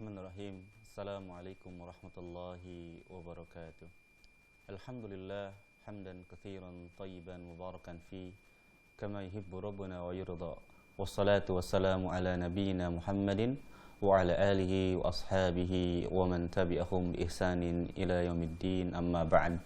Bismillahirrahmanirrahim. Assalamualaikum warahmatullahi wabarakatuh. Alhamdulillah hamdan katsiran thayyiban mubarakan fi kama yuhibbu rabbuna wa yurda. Wassalatu wassalamu ala nabiyyina Muhammadin wa ala alihi wa ashabihi wa man tabi'ahum bi ihsanin ila yaumiddin, amma ba'd.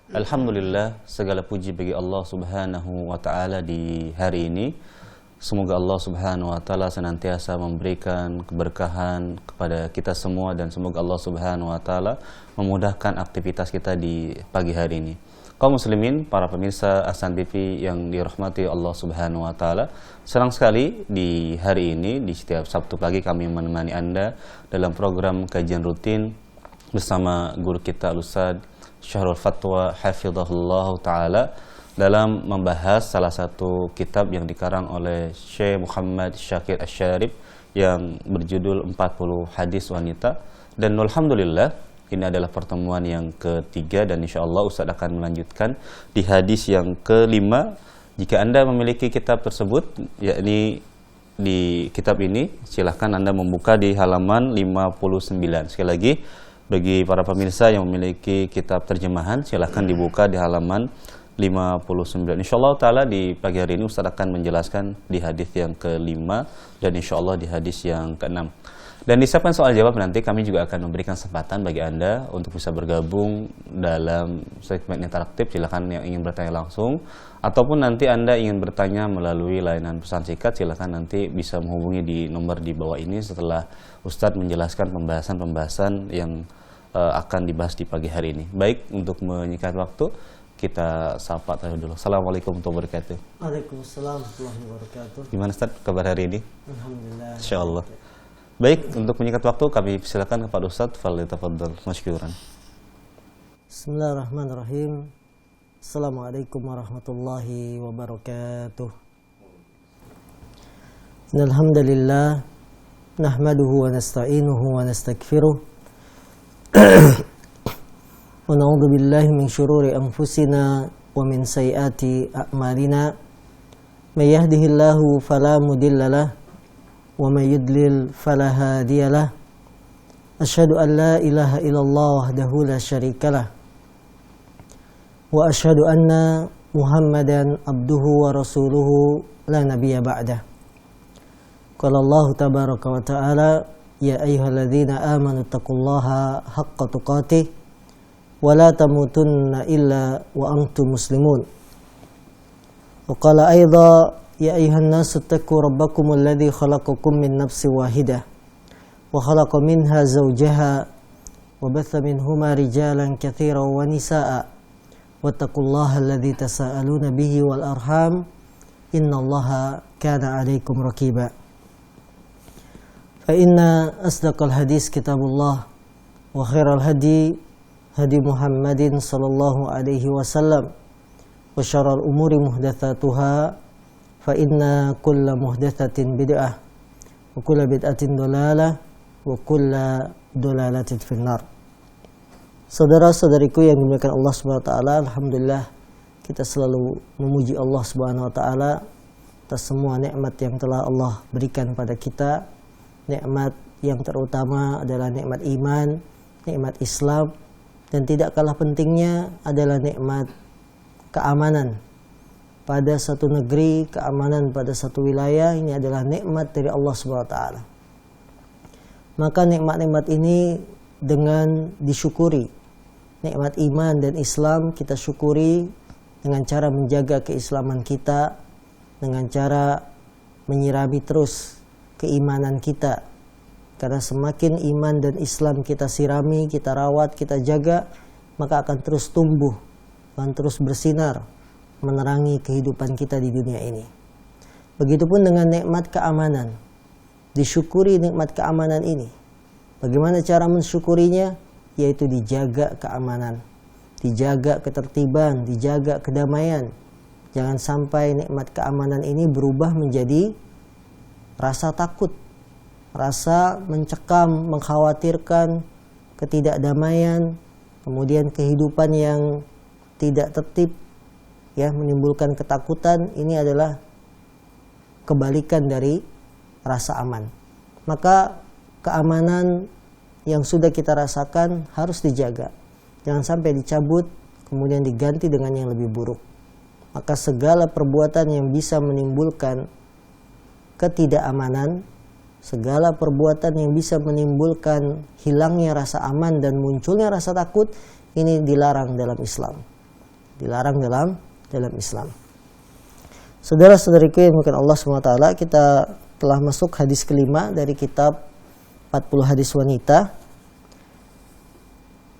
Alhamdulillah, segala puji bagi Allah Subhanahu wa taala di hari ini. Semoga Allah Subhanahu wa taala senantiasa memberikan keberkahan kepada kita semua dan semoga Allah Subhanahu wa taala memudahkan aktivitas kita di pagi hari ini. Kaum muslimin, para pemirsa Ahsan TV yang dirahmati Allah Subhanahu wa taala, senang sekali di hari ini di setiap Sabtu pagi kami menemani Anda dalam program kajian rutin bersama guru kita Al-Ustaz Syahrul Fatwa hafizahullah taala dalam membahas salah satu kitab yang dikarang oleh Syekh Muhammad Syakir Asy-Syarif yang berjudul 40 Hadis Wanita. Dan alhamdulillah ini adalah pertemuan yang ketiga dan insyaallah Ustaz akan melanjutkan di hadis yang kelima. Jika Anda memiliki kitab tersebut, yakni di kitab ini, silahkan Anda membuka di halaman 59. Sekali lagi, bagi para pemirsa yang memiliki kitab terjemahan, silahkan dibuka di halaman 59. Insyaallah ta'ala di pagi hari ini Ustaz akan menjelaskan di hadis yang kelima dan insyaallah di hadis yang keenam. Dan di segmen soal jawab nanti kami juga akan memberikan kesempatan bagi Anda untuk bisa bergabung dalam segmen interaktif. Silakan yang ingin bertanya langsung ataupun nanti Anda ingin bertanya melalui layanan pesan singkat, silakan nanti bisa menghubungi di nomor di bawah ini setelah Ustadz menjelaskan pembahasan-pembahasan yang akan dibahas di pagi hari ini. Baik, untuk menyingkat waktu kita sapa terlebih dulu. Assalamualaikum warahmatullahi wabarakatuh. Waalaikumsalam warahmatullahi wabarakatuh. Gimana Ustaz kabar hari ini? Alhamdulillah. Insyaallah. Baik, untuk menyingkat waktu kami silakan kepada Ustaz, falyatafaddal masykuran. Bismillahirrahmanirrahim. Assalamualaikum warahmatullahi wabarakatuh. Innal hamdalillah nahmaduhu wa nasta'inuhu wa nastaghfiruh. Wa na'udzu billahi min syururi anfusina wa min sayyiati a'malina. May yahdihillahu fala mudilla lahu wa may yudlil fala hadiya lahu. Asyhadu an la ilaha illallah wahdahu la syarikalah wa asyhadu anna Muhammadan abduhu wa rasuluhu la nabiyya ba'dah. Qala Allah tabaraka wa ta'ala, ya ayyuhalladzina amanu taqullaha haqqa tuqatih wa la tamutunna illa wa antum muslimun. Wa qala aidha, ya ayyuhan nasu taqu rabbakumul ladzi khalaqakum min nafsin wahidah wa khalaqa minha zawjaha wa batha minhuma rijalan katsiran wa nisaa'a wattaqullaha alladzi tasaaluna bihi wal arham innallaha kana 'alaikum raqiba. Fa inna asdaqal hadis kitabullah wa khairal hadi hadi Muhammadin sallallahu alaihi wasallam wa syarrul umuri muhdatsatuha fa inna kulla muhdatsatin bid'ah wa kulla bid'atin dhalalah wa kulla dhalalatin finnar. Saudara-saudariku yang dimuliakan Allah Subhanahu wa taala, alhamdulillah kita selalu memuji Allah Subhanahu wa taala atas semua nikmat yang telah Allah berikan pada kita. Nikmat yang terutama adalah nikmat iman, nikmat Islam, dan tidak kalah pentingnya adalah nikmat keamanan pada satu negeri, keamanan pada satu wilayah. Ini adalah nikmat dari Allah Subhanahu wa taala. Maka nikmat-nikmat ini dengan disyukuri. Nikmat iman dan Islam kita syukuri dengan cara menjaga keislaman kita, dengan cara menyirami terus keimanan kita. Karena semakin iman dan Islam kita sirami, kita rawat, kita jaga, maka akan terus tumbuh, akan terus bersinar, menerangi kehidupan kita di dunia ini. Begitupun dengan nikmat keamanan. Disyukuri nikmat keamanan ini. Bagaimana cara mensyukurinya? Yaitu dijaga keamanan, dijaga ketertiban, dijaga kedamaian. Jangan sampai nikmat keamanan ini berubah menjadi rasa takut, rasa mencekam, mengkhawatirkan, ketidakdamaian, kemudian kehidupan yang tidak tertib, ya, menimbulkan ketakutan. Ini adalah kebalikan dari rasa aman. Maka keamanan yang sudah kita rasakan harus dijaga. Jangan sampai dicabut kemudian diganti dengan yang lebih buruk. Maka segala perbuatan yang bisa menimbulkan ketidakamanan, segala perbuatan yang bisa menimbulkan hilangnya rasa aman dan munculnya rasa takut, ini dilarang dalam Islam. Dilarang dalam Islam. Saudara-saudariku yang mungkin Allah SWT, kita telah masuk hadis kelima dari kitab 40 hadis wanita.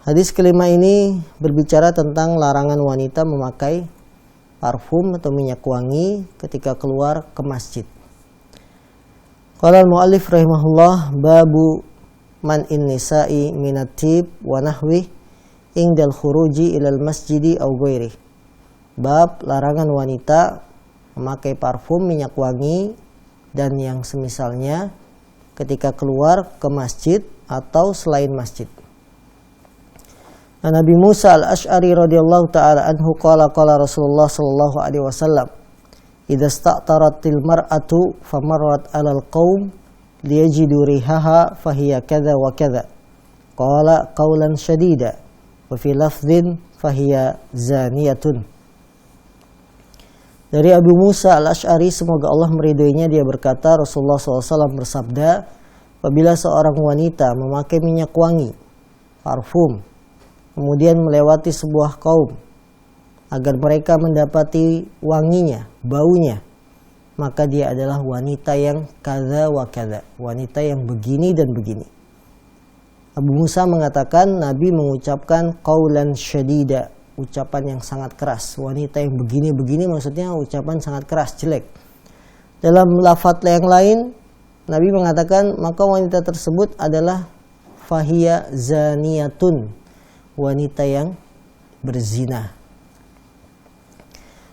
Hadis kelima ini berbicara tentang larangan wanita memakai parfum atau minyak wangi ketika keluar ke masjid. Qala al-mu'allif rahimahullah, babu man'in nisa'i minat tib wa nahwi indal khuruji ilal masjidi aw ghairi. Bab larangan wanita memakai parfum, minyak wangi dan yang semisalnya ketika keluar ke masjid atau selain masjid. Nabi Musa al-Ash'ari radhiyallahu ta'ala anhu qala Rasulullah sallallahu alaihi wasallam, idza sta'taratil mar'atu famarrat 'alal qaum liyajidu rihaha fahiya kadza wa kadza. Qala qawlan shadida wa fi lafdhin fahiya zaniyatun. Dari Abu Musa al-Ash'ari, semoga Allah meridhoinya, dia berkata, Rasulullah SAW bersabda, apabila seorang wanita memakai minyak wangi, parfum, kemudian melewati sebuah kaum agar mereka mendapati wanginya, baunya, maka dia adalah wanita yang kadza wa kadza, wanita yang begini dan begini. Abu Musa mengatakan Nabi mengucapkan qaulan syadida, ucapan yang sangat keras. Wanita yang begini-begini maksudnya ucapan sangat keras, jelek. Dalam lafaz yang lain Nabi mengatakan maka wanita tersebut adalah fahiya zaniyatun, wanita yang berzina.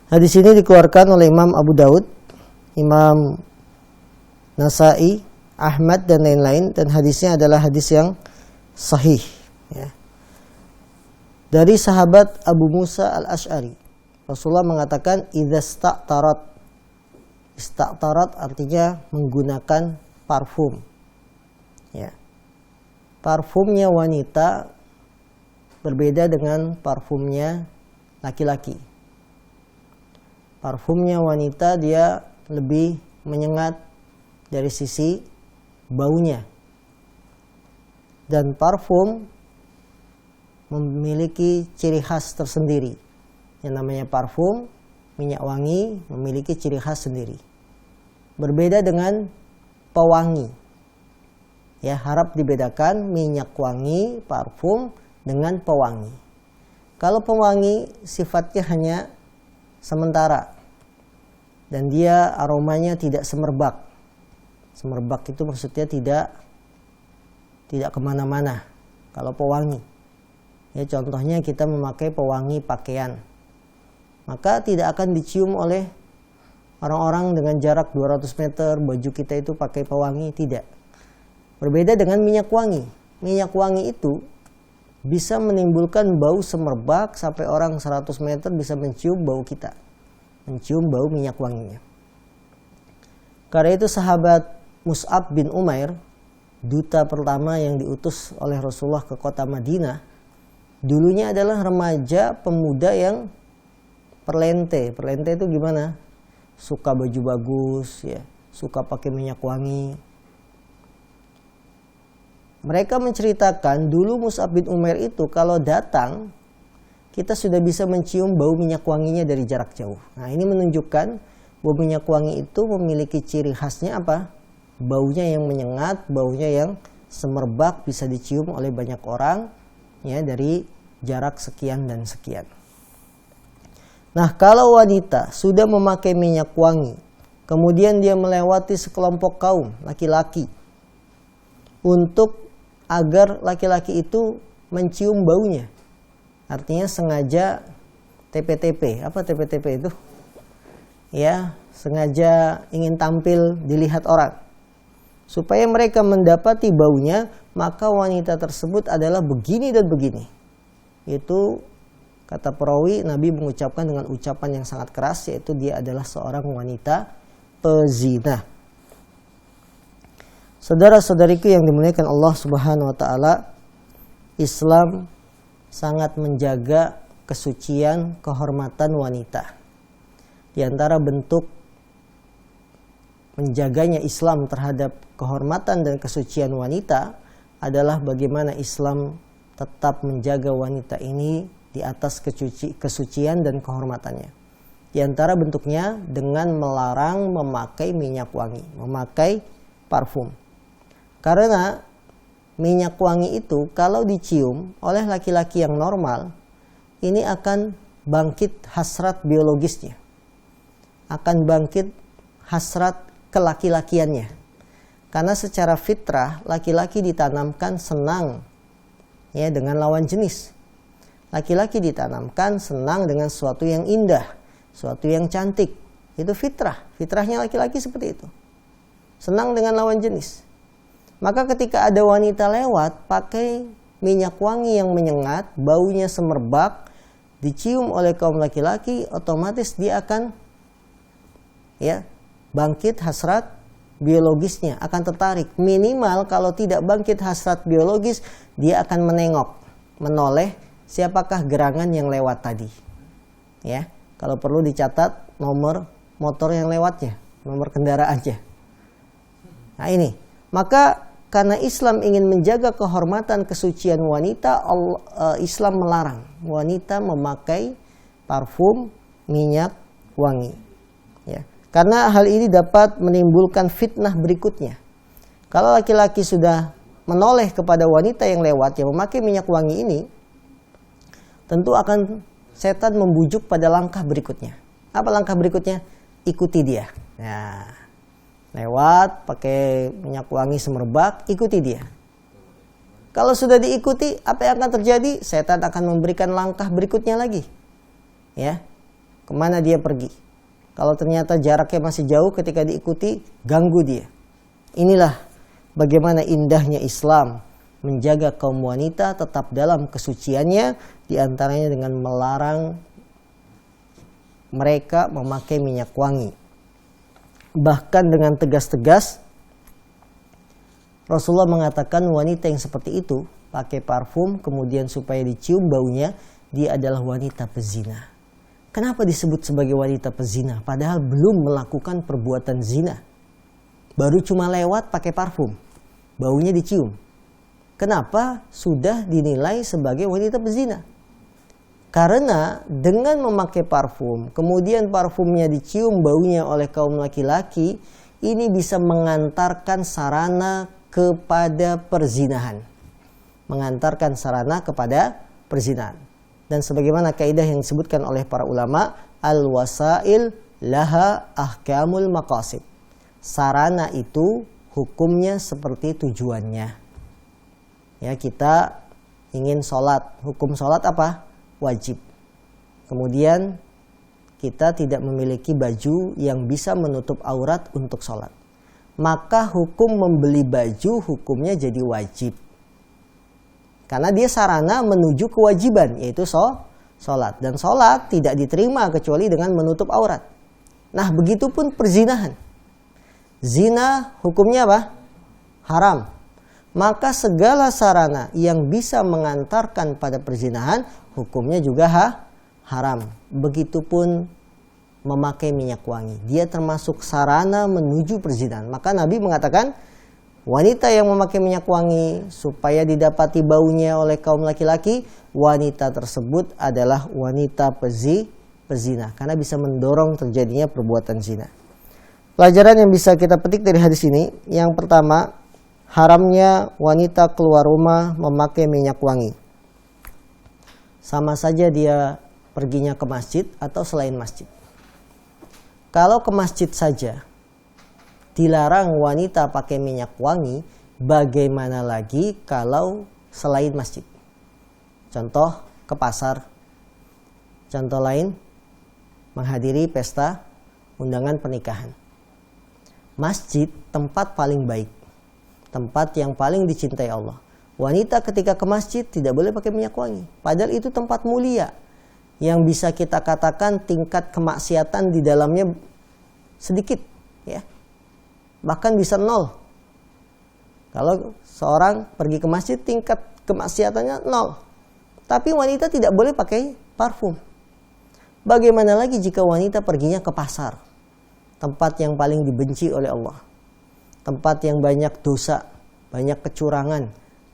Hadis ini dikeluarkan oleh Imam Abu Daud, Imam Nasai, Ahmad dan lain-lain, dan hadisnya adalah hadis yang sahih, ya. Dari sahabat Abu Musa al-Ash'ari, Rasulullah mengatakan idza sta'tarat. Ista'tarat artinya menggunakan parfum, ya. Parfumnya wanita berbeda dengan parfumnya laki-laki. Parfumnya wanita dia lebih menyengat dari sisi baunya. Dan parfum memiliki ciri khas tersendiri. Yang namanya parfum, minyak wangi, memiliki ciri khas sendiri. Berbeda dengan pewangi. Ya, harap dibedakan minyak wangi, parfum dengan pewangi. Kalau pewangi sifatnya hanya sementara dan dia aromanya tidak semerbak. Semerbak itu maksudnya tidak kemana-mana. Kalau pewangi, ya contohnya kita memakai pewangi pakaian, maka tidak akan dicium oleh orang-orang dengan jarak 200 meter. Baju kita itu pakai pewangi, tidak. Berbeda dengan minyak wangi. Minyak wangi itu bisa menimbulkan bau semerbak sampai orang 100 meter bisa mencium bau kita, mencium bau minyak wanginya. Karena itu sahabat Mus'ab bin Umair, duta pertama yang diutus oleh Rasulullah ke kota Madinah, dulunya adalah remaja pemuda yang perlente. Perlente itu gimana? Suka baju bagus, ya, suka pakai minyak wangi. Mereka menceritakan dulu Mus'ab bin Umair itu kalau datang kita sudah bisa mencium bau minyak wanginya dari jarak jauh. Nah, ini menunjukkan bau minyak wangi itu memiliki ciri khasnya apa? Baunya yang menyengat, baunya yang semerbak, bisa dicium oleh banyak orang, ya, dari jarak sekian dan sekian. Nah, kalau wanita sudah memakai minyak wangi, kemudian dia melewati sekelompok kaum laki-laki untuk agar laki-laki itu mencium baunya, artinya sengaja TP-TP. Apa TP-TP itu? Ya, sengaja ingin tampil dilihat orang. Supaya mereka mendapati baunya, maka wanita tersebut adalah begini dan begini. Itu kata perawi, Nabi mengucapkan dengan ucapan yang sangat keras, yaitu dia adalah seorang wanita pezina. Saudara-saudariku yang dimuliakan Allah Subhanahu wa taala, Islam sangat menjaga kesucian, kehormatan wanita. Di antara bentuk menjaganya Islam terhadap kehormatan dan kesucian wanita adalah bagaimana Islam tetap menjaga wanita ini di atas kesucian dan kehormatannya. Di antara bentuknya dengan melarang memakai minyak wangi, memakai parfum. Karena minyak wangi itu kalau dicium oleh laki-laki yang normal, ini akan bangkit hasrat biologisnya. Akan bangkit hasrat kelaki-lakiannya. Karena secara fitrah laki-laki ditanamkan senang ya dengan lawan jenis. Laki-laki ditanamkan senang dengan sesuatu yang indah, sesuatu yang cantik. Itu fitrah. Fitrahnya laki-laki seperti itu. Senang dengan lawan jenis. Maka ketika ada wanita lewat pakai minyak wangi yang menyengat, baunya semerbak, dicium oleh kaum laki-laki, otomatis dia akan ya bangkit hasrat biologisnya, akan tertarik. Minimal kalau tidak bangkit hasrat biologis, dia akan menengok, menoleh siapakah gerangan yang lewat tadi. Ya, kalau perlu dicatat nomor motor yang lewatnya, nomor kendaraannya. Nah ini, maka karena Islam ingin menjaga kehormatan kesucian wanita, Islam melarang wanita memakai parfum, minyak wangi. Ya. Karena hal ini dapat menimbulkan fitnah berikutnya. Kalau laki-laki sudah menoleh kepada wanita yang lewat yang memakai minyak wangi ini, tentu akan setan membujuk pada langkah berikutnya. Apa langkah berikutnya? Ikuti dia. Nah, lewat pakai minyak wangi semerbak, ikuti dia. Kalau sudah diikuti, apa yang akan terjadi? Setan akan memberikan langkah berikutnya lagi. Ya, kemana dia pergi? Kalau ternyata jaraknya masih jauh ketika diikuti, ganggu dia. Inilah bagaimana indahnya Islam menjaga kaum wanita tetap dalam kesuciannya, diantaranya dengan melarang mereka memakai minyak wangi. Bahkan dengan tegas-tegas Rasulullah mengatakan wanita yang seperti itu pakai parfum kemudian supaya dicium baunya, dia adalah wanita pezina. Kenapa disebut sebagai wanita pezina padahal belum melakukan perbuatan zina? Baru cuma lewat pakai parfum, baunya dicium. Kenapa sudah dinilai sebagai wanita pezina? Karena dengan memakai parfum, kemudian parfumnya dicium baunya oleh kaum laki-laki, ini bisa mengantarkan sarana kepada perzinahan. Mengantarkan sarana kepada perzinahan. Dan sebagaimana kaidah yang disebutkan oleh para ulama, al-wasail laha ahkamul maqasid. Sarana itu hukumnya seperti tujuannya. Ya, kita ingin sholat. Hukum sholat apa? Wajib. Kemudian kita tidak memiliki baju yang bisa menutup aurat untuk sholat. Maka hukum membeli baju hukumnya jadi wajib. Karena dia sarana menuju kewajiban, yaitu sholat. Dan sholat tidak diterima kecuali dengan menutup aurat. Nah, begitupun perzinahan. Zina hukumnya apa? Haram. Maka segala sarana yang bisa mengantarkan pada perzinahan hukumnya juga haram. Begitupun memakai minyak wangi. Dia termasuk sarana menuju perzinahan. Maka Nabi mengatakan wanita yang memakai minyak wangi supaya didapati baunya oleh kaum laki-laki, wanita tersebut adalah wanita pezina. Karena bisa mendorong terjadinya perbuatan zina. Pelajaran yang bisa kita petik dari hadis ini, yang pertama, haramnya wanita keluar rumah memakai minyak wangi. Sama saja dia perginya ke masjid atau selain masjid. Kalau ke masjid saja dilarang wanita pakai minyak wangi, bagaimana lagi kalau selain masjid? Contoh ke pasar. Contoh lain, menghadiri pesta undangan pernikahan. Masjid tempat paling baik, tempat yang paling dicintai Allah. Wanita ketika ke masjid tidak boleh pakai minyak wangi. Padahal itu tempat mulia yang bisa kita katakan tingkat kemaksiatan di dalamnya sedikit, ya. Bahkan bisa 0. Kalau seorang pergi ke masjid tingkat kemaksiatannya 0. Tapi wanita tidak boleh pakai parfum. Bagaimana lagi jika wanita perginya ke pasar? Tempat yang paling dibenci oleh Allah. Tempat yang banyak dosa, banyak kecurangan.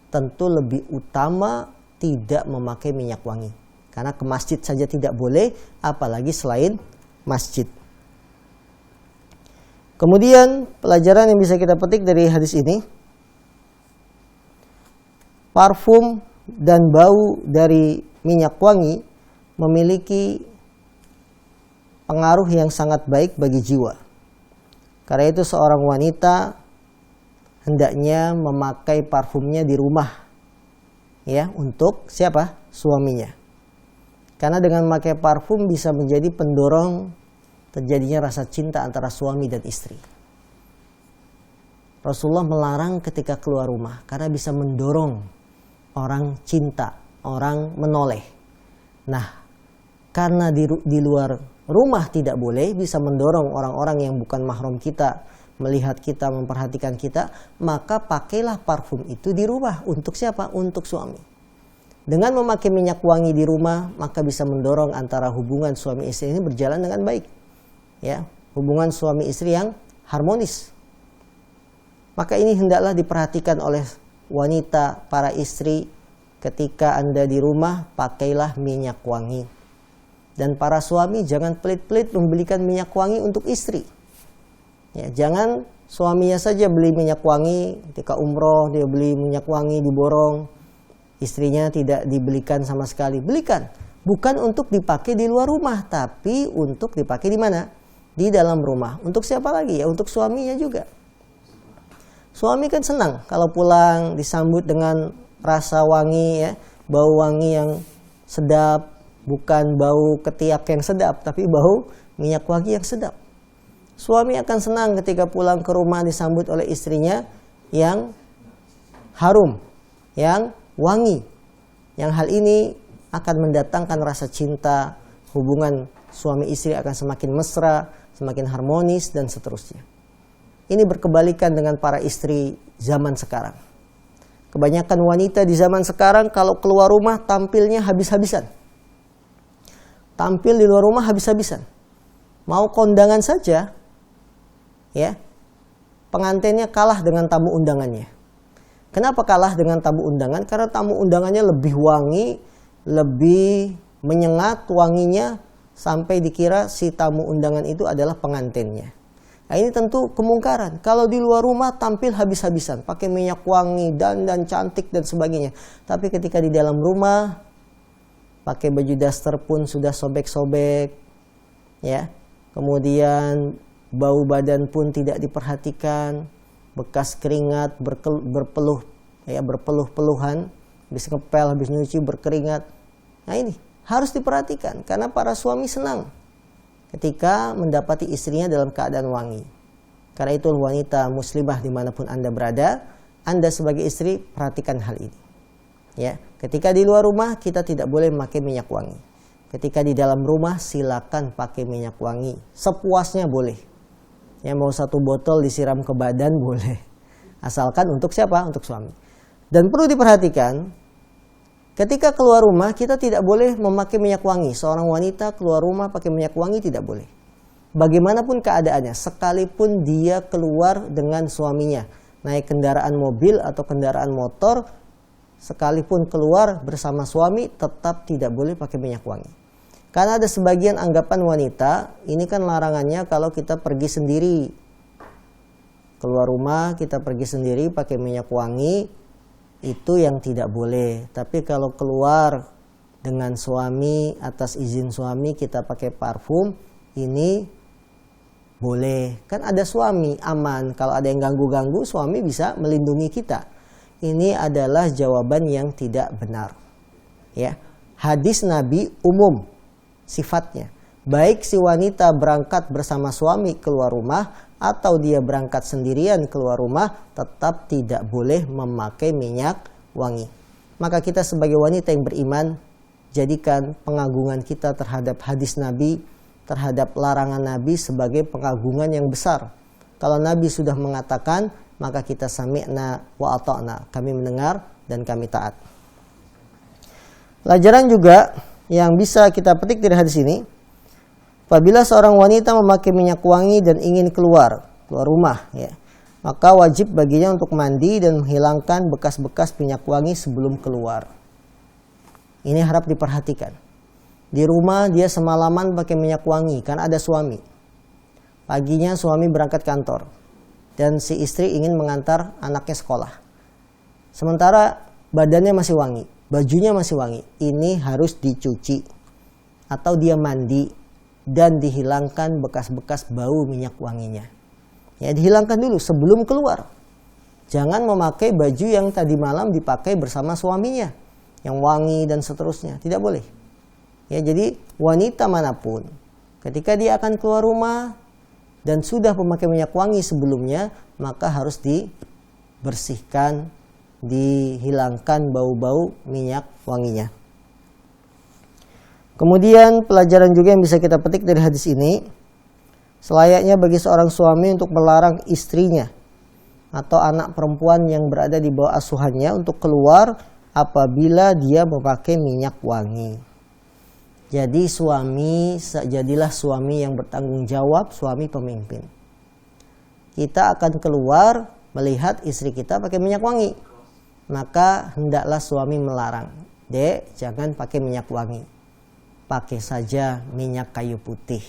Tentu lebih utama tidak memakai minyak wangi. Karena ke masjid saja tidak boleh, apalagi selain masjid. Kemudian pelajaran yang bisa kita petik dari hadis ini, parfum dan bau dari minyak wangi memiliki pengaruh yang sangat baik bagi jiwa. Karena itu seorang wanita hendaknya memakai parfumnya di rumah, ya, untuk siapa? Suaminya. Karena dengan memakai parfum bisa menjadi pendorong terjadinya rasa cinta antara suami dan istri. Rasulullah melarang ketika keluar rumah karena bisa mendorong orang cinta, orang menoleh. Nah, karena di luar rumah tidak boleh, bisa mendorong orang-orang yang bukan mahram kita melihat kita, memperhatikan kita, maka pakailah parfum itu di rumah. Untuk siapa? Untuk suami. Dengan memakai minyak wangi di rumah, maka bisa mendorong antara hubungan suami istri ini berjalan dengan baik. Ya, hubungan suami istri yang harmonis. Maka ini hendaklah diperhatikan oleh wanita, para istri, ketika Anda di rumah, pakailah minyak wangi. Dan para suami jangan pelit-pelit membelikan minyak wangi untuk istri. Ya, jangan suaminya saja beli minyak wangi, ketika umroh dia beli minyak wangi diborong. Istrinya tidak dibelikan sama sekali. Belikan, bukan untuk dipakai di luar rumah, tapi untuk dipakai di mana? Di dalam rumah. Untuk siapa lagi? Ya untuk suaminya juga. Suami kan senang kalau pulang disambut dengan rasa wangi, ya, bau wangi yang sedap, bukan bau ketiak yang sedap, tapi bau minyak wangi yang sedap. Suami akan senang ketika pulang ke rumah disambut oleh istrinya yang harum, yang wangi. Yang hal ini akan mendatangkan rasa cinta, hubungan suami istri akan semakin mesra, semakin harmonis, dan seterusnya. Ini berkebalikan dengan para istri zaman sekarang. Kebanyakan wanita di zaman sekarang kalau keluar rumah tampilnya habis-habisan. Tampil di luar rumah habis-habisan. Mau kondangan saja, ya, pengantinnya kalah dengan tamu undangannya. Kenapa kalah dengan tamu undangan? Karena tamu undangannya lebih wangi, lebih menyengat wanginya, sampai dikira si tamu undangan itu adalah pengantinnya. Nah, ini tentu kemungkaran. Kalau di luar rumah tampil habis-habisan, pakai minyak wangi, dandan cantik dan sebagainya. Tapi ketika di dalam rumah, pakai baju daster pun sudah sobek-sobek, ya. Kemudian bau badan pun tidak diperhatikan, bekas keringat berpeluh, ya, berpeluh-peluhan, habis ngepel, habis nyuci berkeringat. Nah, ini harus diperhatikan karena para suami senang ketika mendapati istrinya dalam keadaan wangi. Karena itu wanita muslimah dimanapun Anda berada, Anda sebagai istri perhatikan hal ini. Ya, ketika di luar rumah kita tidak boleh memakai minyak wangi. Ketika di dalam rumah silakan pakai minyak wangi, sepuasnya boleh. Ya, mau 1 botol disiram ke badan boleh. Asalkan untuk siapa? Untuk suami. Dan perlu diperhatikan, ketika keluar rumah kita tidak boleh memakai minyak wangi. Seorang wanita keluar rumah pakai minyak wangi tidak boleh. Bagaimanapun keadaannya, sekalipun dia keluar dengan suaminya, naik kendaraan mobil atau kendaraan motor, sekalipun keluar bersama suami, tetap tidak boleh pakai minyak wangi. Karena ada sebagian anggapan wanita, ini kan larangannya kalau kita pergi sendiri. Keluar rumah kita pergi sendiri pakai minyak wangi, itu yang tidak boleh. Tapi kalau keluar dengan suami, atas izin suami kita pakai parfum, ini boleh. Kan ada suami, aman. Kalau ada yang ganggu-ganggu, suami bisa melindungi kita. Ini adalah jawaban yang tidak benar. Ya, hadis Nabi umum sifatnya. Baik si wanita berangkat bersama suami keluar rumah atau dia berangkat sendirian keluar rumah, tetap tidak boleh memakai minyak wangi. Maka kita sebagai wanita yang beriman, jadikan pengagungan kita terhadap hadis Nabi, terhadap larangan Nabi sebagai pengagungan yang besar. Kalau Nabi sudah mengatakan maka kita sami'na wa ata'na, kami mendengar dan kami taat. Pelajaran juga yang bisa kita petik dari hadis ini, apabila seorang wanita memakai minyak wangi dan ingin keluar rumah, ya, maka wajib baginya untuk mandi dan menghilangkan bekas-bekas minyak wangi sebelum keluar. Ini harap diperhatikan. Di rumah dia semalaman pakai minyak wangi karena ada suami. Paginya suami berangkat kantor dan si istri ingin mengantar anaknya sekolah. Sementara badannya masih wangi, bajunya masih wangi. Ini harus dicuci atau dia mandi dan dihilangkan bekas-bekas bau minyak wanginya. Ya, dihilangkan dulu sebelum keluar. Jangan memakai baju yang tadi malam dipakai bersama suaminya, yang wangi dan seterusnya. Tidak boleh. Ya, jadi wanita manapun, ketika dia akan keluar rumah dan sudah memakai minyak wangi sebelumnya, maka harus dibersihkan, dihilangkan bau-bau minyak wanginya. Kemudian pelajaran juga yang bisa kita petik dari hadis ini, selayaknya bagi seorang suami untuk melarang istrinya atau anak perempuan yang berada di bawah asuhannya untuk keluar apabila dia memakai minyak wangi. Jadi jadilah suami yang bertanggung jawab, suami pemimpin. Kita akan keluar melihat istri kita pakai minyak wangi, maka hendaklah suami melarang, "Dek, jangan pakai minyak wangi. Pakai saja minyak kayu putih."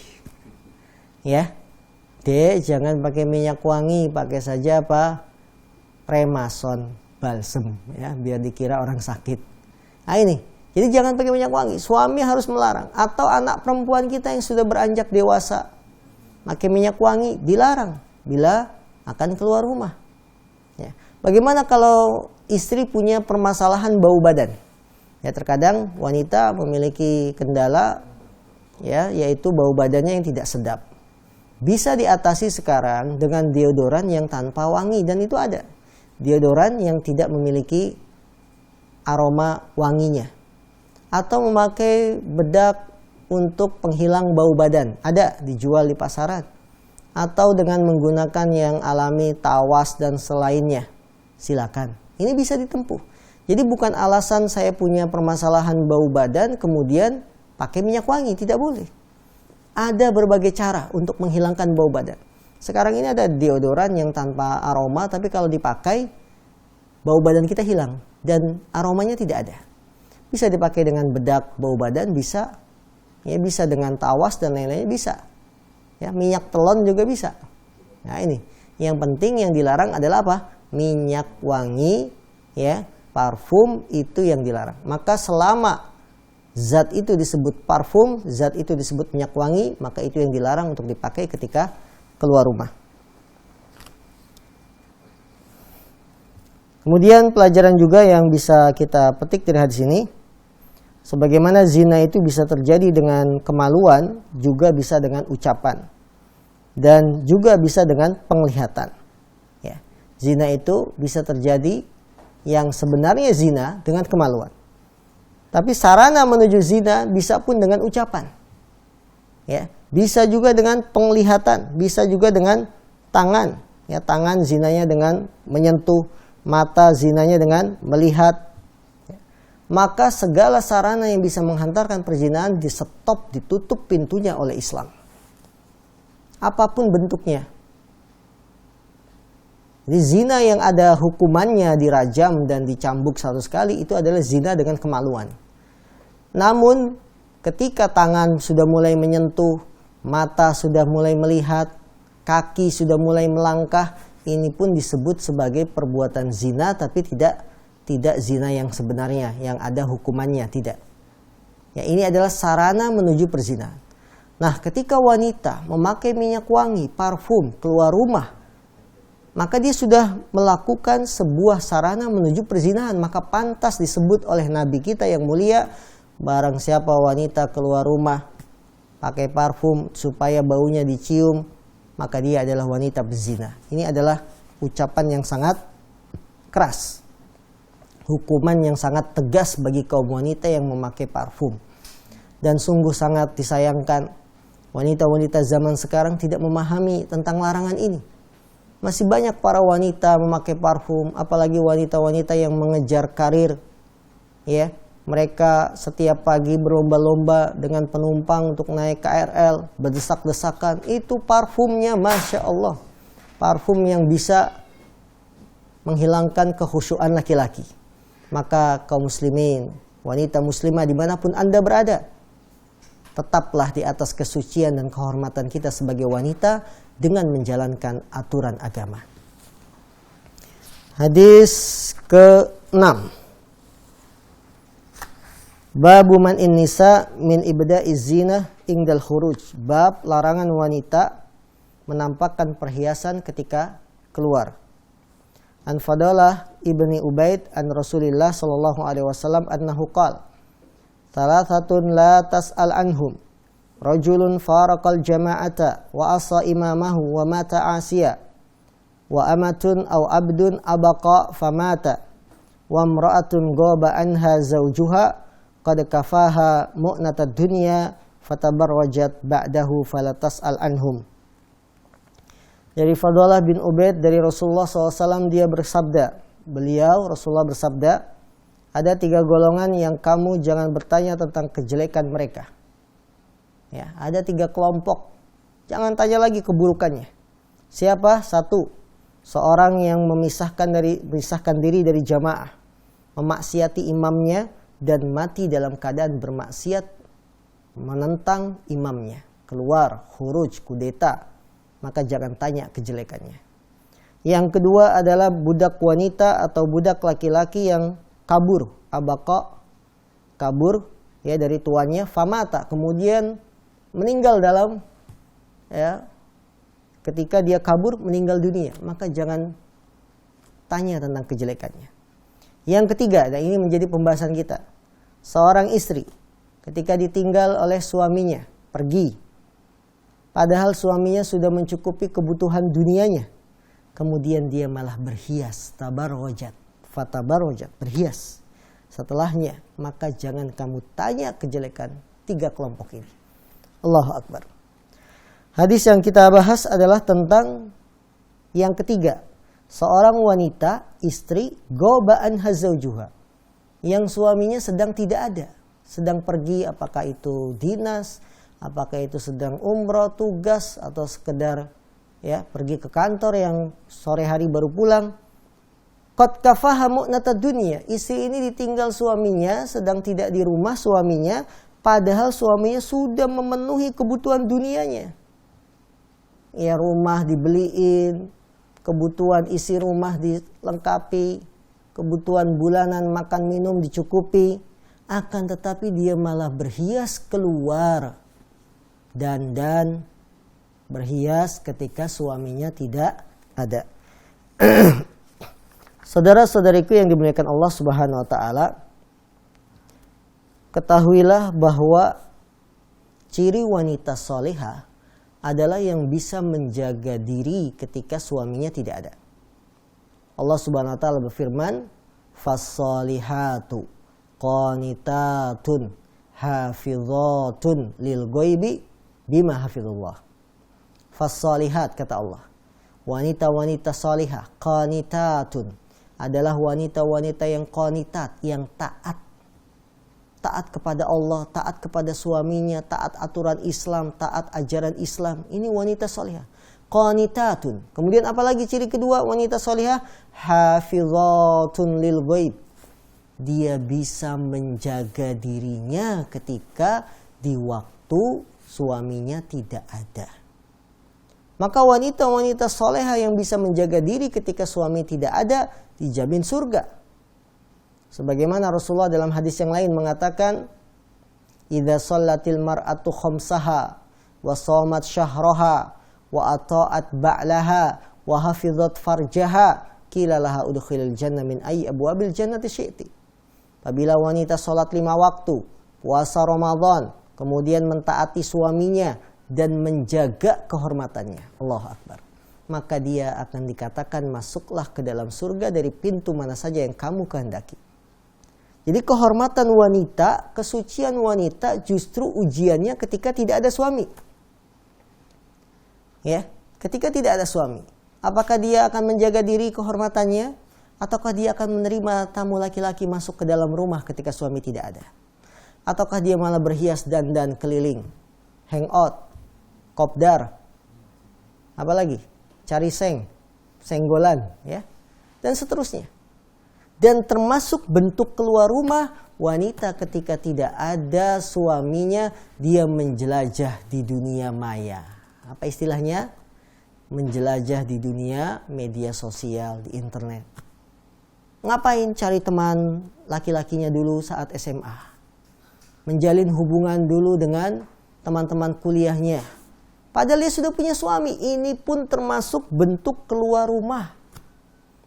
Ya, Dek, jangan pakai minyak wangi, pakai saja apa? Remason, balsem, ya, biar dikira orang sakit. Nah ini, jadi jangan pakai minyak wangi. Suami harus melarang. Atau anak perempuan kita yang sudah beranjak dewasa, pakai minyak wangi dilarang bila akan keluar rumah. Ya. Bagaimana kalau istri punya permasalahan bau badan? Ya, terkadang wanita memiliki kendala, ya, yaitu bau badannya yang tidak sedap. Bisa diatasi sekarang dengan deodoran yang tanpa wangi, dan itu ada. Deodoran yang tidak memiliki aroma wanginya. Atau memakai bedak untuk penghilang bau badan, ada dijual di pasaran. Atau dengan menggunakan yang alami, tawas dan selainnya, silakan. Ini bisa ditempuh. Jadi bukan alasan saya punya permasalahan bau badan kemudian pakai minyak wangi, tidak boleh. Ada berbagai cara untuk menghilangkan bau badan. Sekarang ini ada deodoran yang tanpa aroma, tapi kalau dipakai bau badan kita hilang dan aromanya tidak ada. Bisa dipakai dengan bedak bau badan, bisa. Ya, bisa dengan tawas dan lain-lainnya bisa. Ya, minyak telon juga bisa. Nah, ini. Yang penting yang dilarang adalah apa? Minyak wangi, ya, parfum itu yang dilarang. Maka selama zat itu disebut parfum, zat itu disebut minyak wangi, maka itu yang dilarang untuk dipakai ketika keluar rumah. Kemudian pelajaran juga yang bisa kita petik dari hadis ini, sebagaimana zina itu bisa terjadi dengan kemaluan, juga bisa dengan ucapan, dan juga bisa dengan penglihatan. Ya, zina itu bisa terjadi yang sebenarnya zina dengan kemaluan. Tapi sarana menuju zina bisa pun dengan ucapan. Ya, bisa juga dengan penglihatan, bisa juga dengan tangan. Ya, tangan zinanya dengan menyentuh, mata zinanya dengan melihat. Ya. Maka segala sarana yang bisa menghantarkan perzinahan di stop, ditutup pintunya oleh Islam. Apapun bentuknya. Jadi zina yang ada hukumannya dirajam dan dicambuk 100 kali itu adalah zina dengan kemaluan. Namun ketika tangan sudah mulai menyentuh, mata sudah mulai melihat, kaki sudah mulai melangkah, ini pun disebut sebagai perbuatan zina, tapi tidak zina yang sebenarnya, yang ada hukumannya, tidak. Ya, ini adalah sarana menuju perzinahan. Nah, ketika wanita memakai minyak wangi, parfum, keluar rumah, maka dia sudah melakukan sebuah sarana menuju perzinahan. Maka pantas disebut oleh Nabi kita yang mulia, barang siapa wanita keluar rumah pakai parfum supaya baunya dicium, maka dia adalah wanita berzina. Ini adalah ucapan yang sangat keras. Hukuman yang sangat tegas bagi kaum wanita yang memakai parfum. Dan sungguh sangat disayangkan wanita-wanita zaman sekarang tidak memahami tentang larangan ini. Masih banyak para wanita memakai parfum, apalagi wanita-wanita yang mengejar karir. Ya, mereka setiap pagi berlomba-lomba dengan penumpang untuk naik KRL, berdesak-desakan. Itu parfumnya, Masya Allah. Parfum yang bisa menghilangkan kekhusyuan laki-laki. Maka kaum muslimin, wanita muslimah dimanapun Anda berada, tetaplah di atas kesucian dan kehormatan kita sebagai wanita dengan menjalankan aturan agama. Hadis ke-6. Babu man nisa min ibda'iz zinah ingdal khuruj. Bab larangan wanita menampakkan perhiasan ketika keluar. An Fadalah ibni Ubaid an Rasulillah sallallahu alaihi wasallam annahu qala Thalathatun la tas'al anhum. Rajulun faraqal jama'ata wa asa imamahu wa mata asiya. Wa amatun aw abdun abaqa famata. Wa imra'atun ghaba anha zawjuha qad kafaha mu'natad dunya fatabarrajat ba'dahu fala tas'al anhum. Dari Fadalah bin Ubaid dari Rasulullah SAW dia bersabda, Rasulullah bersabda, ada 3 golongan yang kamu jangan bertanya tentang kejelekan mereka. Ya, ada 3 kelompok. Jangan tanya lagi keburukannya. Siapa? 1. Seorang yang memisahkan diri dari jamaah, memaksiati imamnya dan mati dalam keadaan bermaksiat, menentang imamnya, keluar, khuruj, kudeta. Maka jangan tanya kejelekannya. Yang kedua adalah budak wanita atau budak laki-laki yang kabur, abaqa, kabur ya dari tuannya, famata, kemudian meninggal dalam ketika dia kabur meninggal dunia, maka jangan tanya tentang kejelekannya. Yang ketiga, dan ini menjadi pembahasan kita, seorang istri ketika ditinggal oleh suaminya pergi, padahal suaminya sudah mencukupi kebutuhan dunianya, kemudian dia malah berhias, tabarrojat, fatabarrojat, berhias setelahnya, maka jangan kamu tanya kejelekan 3 kelompok ini. Allahu Akbar. Hadis yang kita bahas adalah tentang yang ketiga, seorang wanita, istri, gobaan hazaujuha, yang suaminya sedang tidak ada, sedang pergi, apakah itu dinas, apakah itu sedang umroh, tugas, atau sekedar pergi ke kantor yang sore hari baru pulang. Qad kafaha mu'natad dunya. Istri ini ditinggal suaminya, sedang tidak di rumah suaminya, padahal suaminya sudah memenuhi kebutuhan dunianya. Ya, rumah dibeliin, kebutuhan isi rumah dilengkapi, kebutuhan bulanan makan minum dicukupi, akan tetapi dia malah berhias keluar, dandan, berhias ketika suaminya tidak ada. Saudara-saudariku yang dimuliakan Allah Subhanahu wa taala, ketahuilah bahwa ciri wanita salihah adalah yang bisa menjaga diri ketika suaminya tidak ada. Allah Subhanahu wa taala berfirman, "Fas-salihatu qanitatun hafizatun lil ghaibi bima hafizullah." Fas-salihat, kata Allah, wanita-wanita salihah, qanitatun, adalah wanita-wanita yang qanitat, yang taat kepada Allah, taat kepada suaminya, taat aturan Islam, taat ajaran Islam. Ini wanita salihah, qanitatun. Kemudian apalagi ciri kedua wanita salihah? Hafizatun lil ghaib, dia bisa menjaga dirinya ketika di waktu suaminya tidak ada. Maka wanita-wanita soleha yang bisa menjaga diri ketika suami tidak ada, dijamin surga. Sebagaimana Rasulullah dalam hadis yang lain mengatakan, "Idza shallatil mar'atu khamsaha wa shamat syahraha wa ata'at ba'laha wa hafizat farjaha, qila laha udkhilil jannah min ayyi abwabil jannati syi'ti." Apabila wanita salat 5 waktu, puasa Ramadan, kemudian mentaati suaminya dan menjaga kehormatannya, Allahu Akbar, maka dia akan dikatakan masuklah ke dalam surga dari pintu mana saja yang kamu kehendaki. Jadi kehormatan wanita, kesucian wanita justru ujiannya ketika tidak ada suami. Ya, ketika tidak ada suami. Apakah dia akan menjaga diri kehormatannya? Ataukah dia akan menerima tamu laki-laki masuk ke dalam rumah ketika suami tidak ada? Ataukah dia malah berhias dandan keliling, hangout, kopdar, apalagi cari senggolan, ya, dan seterusnya. Dan termasuk bentuk keluar rumah wanita ketika tidak ada suaminya, dia menjelajah di dunia maya. Apa istilahnya? Menjelajah di dunia media sosial, di internet. Ngapain cari teman laki-lakinya dulu saat SMA? Menjalin hubungan dulu dengan teman-teman kuliahnya. Padahal dia sudah punya suami. Ini pun termasuk bentuk keluar rumah.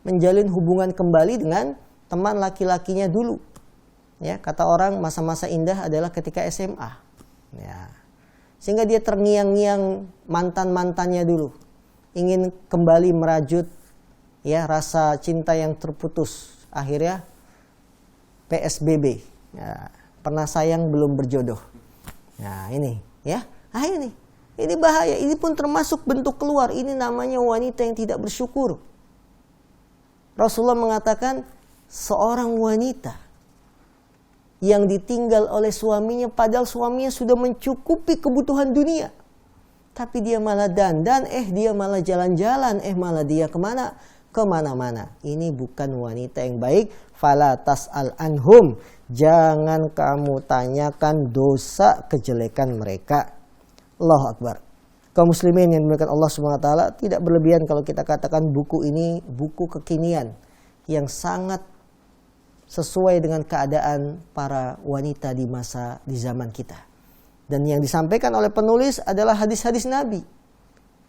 Menjalin hubungan kembali dengan teman laki-lakinya dulu. Ya, kata orang masa-masa indah adalah ketika SMA. Ya. Sehingga dia terngiang-ngiang mantan-mantannya dulu. Ingin kembali merajut ya rasa cinta yang terputus. Akhirnya PSBB. Ya, pernah sayang belum berjodoh. Nah, ini ya. Ini bahaya. Ini pun termasuk bentuk keluar. Ini namanya wanita yang tidak bersyukur. Rasulullah mengatakan seorang wanita yang ditinggal oleh suaminya padahal suaminya sudah mencukupi kebutuhan dunia. Tapi dia malah dandan, dia malah jalan-jalan, malah dia kemana-mana. Ini bukan wanita yang baik. Fala tas'al anhum. Jangan kamu tanyakan dosa kejelekan mereka. Allahu Akbar. Kaum muslimin yang dimuliakan Allah SWT, tidak berlebihan kalau kita katakan buku ini buku kekinian yang sangat sesuai dengan keadaan para wanita di zaman kita. Dan yang disampaikan oleh penulis adalah hadis-hadis Nabi.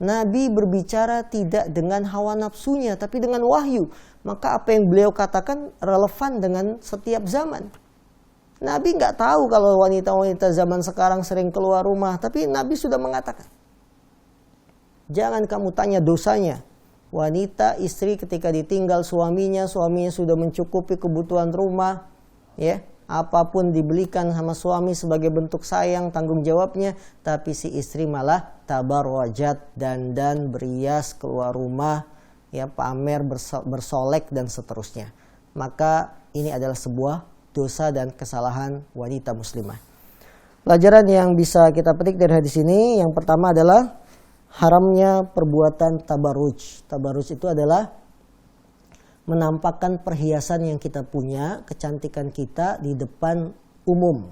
Nabi berbicara tidak dengan hawa nafsunya, tapi dengan wahyu. Maka apa yang beliau katakan relevan dengan setiap zaman. Nabi nggak tahu kalau wanita-wanita zaman sekarang sering keluar rumah, tapi Nabi sudah mengatakan. Jangan kamu tanya dosanya. Wanita, istri ketika ditinggal suaminya sudah mencukupi kebutuhan rumah, ya. Apapun dibelikan sama suami sebagai bentuk sayang, tanggung jawabnya, tapi si istri malah tabarwajat, dandan, berias, keluar rumah, ya, pamer, bersolek dan seterusnya. Maka ini adalah sebuah dosa dan kesalahan wanita muslimah. Pelajaran yang bisa kita petik dari hadis ini, yang pertama adalah haramnya perbuatan tabarruj. Tabarruj itu adalah menampakkan perhiasan yang kita punya, kecantikan kita di depan umum,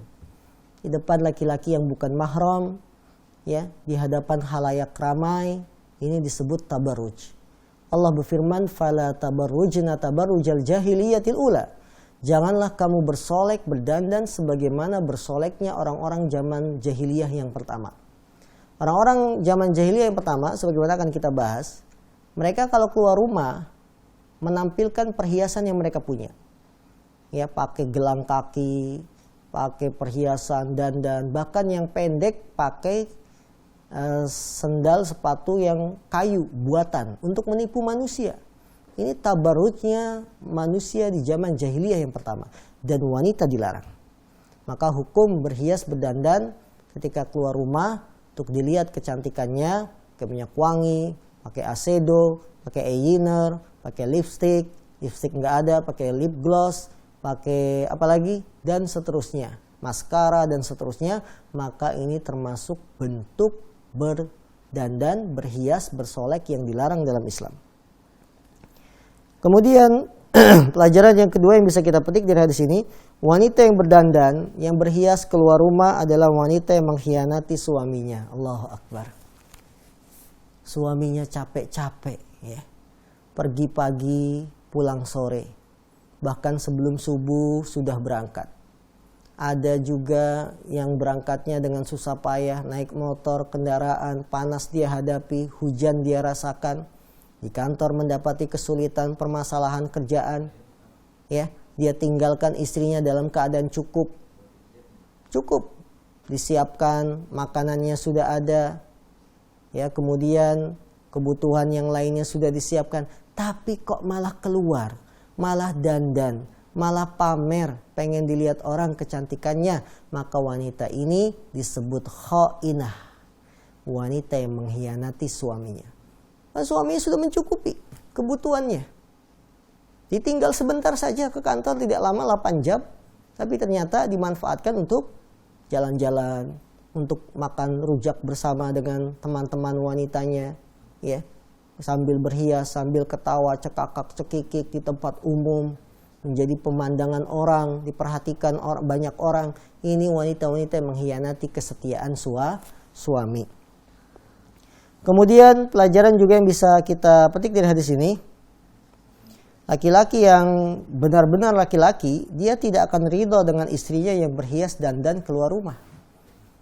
di depan laki-laki yang bukan mahram, ya, di hadapan khalayak ramai. Ini disebut tabarruj. Allah berfirman, "Fala tabarrujna tabarrujal jahiliyatil ula." Janganlah kamu bersolek, berdandan sebagaimana bersoleknya orang-orang zaman jahiliyah yang pertama. Orang-orang zaman jahiliyah yang pertama, sebagaimana akan kita bahas, mereka kalau keluar rumah menampilkan perhiasan yang mereka punya. Ya, pakai gelang kaki, pakai perhiasan, dandan, bahkan yang pendek pakai sendal sepatu yang kayu buatan untuk menipu manusia. Ini tabarrujnya manusia di zaman jahiliyah yang pertama, dan wanita dilarang. Maka hukum berhias berdandan ketika keluar rumah untuk dilihat kecantikannya, pakai minyak wangi, pakai asedo, pakai eyeliner, pakai lipstick nggak ada, pakai lip gloss, pakai apa lagi, dan seterusnya, maskara dan seterusnya. Maka ini termasuk bentuk berdandan, berhias, bersolek yang dilarang dalam Islam. Kemudian pelajaran yang kedua yang bisa kita petik dari hadis ini, wanita yang berdandan, yang berhias keluar rumah adalah wanita yang mengkhianati suaminya. Allahu Akbar. Suaminya capek-capek, ya. Pergi pagi, pulang sore. Bahkan sebelum subuh sudah berangkat. Ada juga yang berangkatnya dengan susah payah, naik motor, kendaraan, panas dia hadapi, hujan dia rasakan. Di kantor mendapati kesulitan, permasalahan kerjaan, ya, dia tinggalkan istrinya dalam keadaan cukup, disiapkan makanannya sudah ada, ya, kemudian kebutuhan yang lainnya sudah disiapkan, tapi kok malah keluar, malah dandan, malah pamer, pengen dilihat orang kecantikannya. Maka wanita ini disebut khainah, wanita yang mengkhianati suaminya. Suaminya sudah mencukupi kebutuhannya. Ditinggal sebentar saja ke kantor, tidak lama 8 jam, tapi ternyata dimanfaatkan untuk jalan-jalan, untuk makan rujak bersama dengan teman-teman wanitanya, ya, sambil berhias, sambil ketawa, cekakak, cekikik di tempat umum, menjadi pemandangan orang, diperhatikan banyak orang. Ini wanita-wanita yang mengkhianati kesetiaan suami. Kemudian pelajaran juga yang bisa kita petik dari hadis ini, laki-laki yang benar-benar laki-laki, dia tidak akan ridho dengan istrinya yang berhias dandan keluar rumah.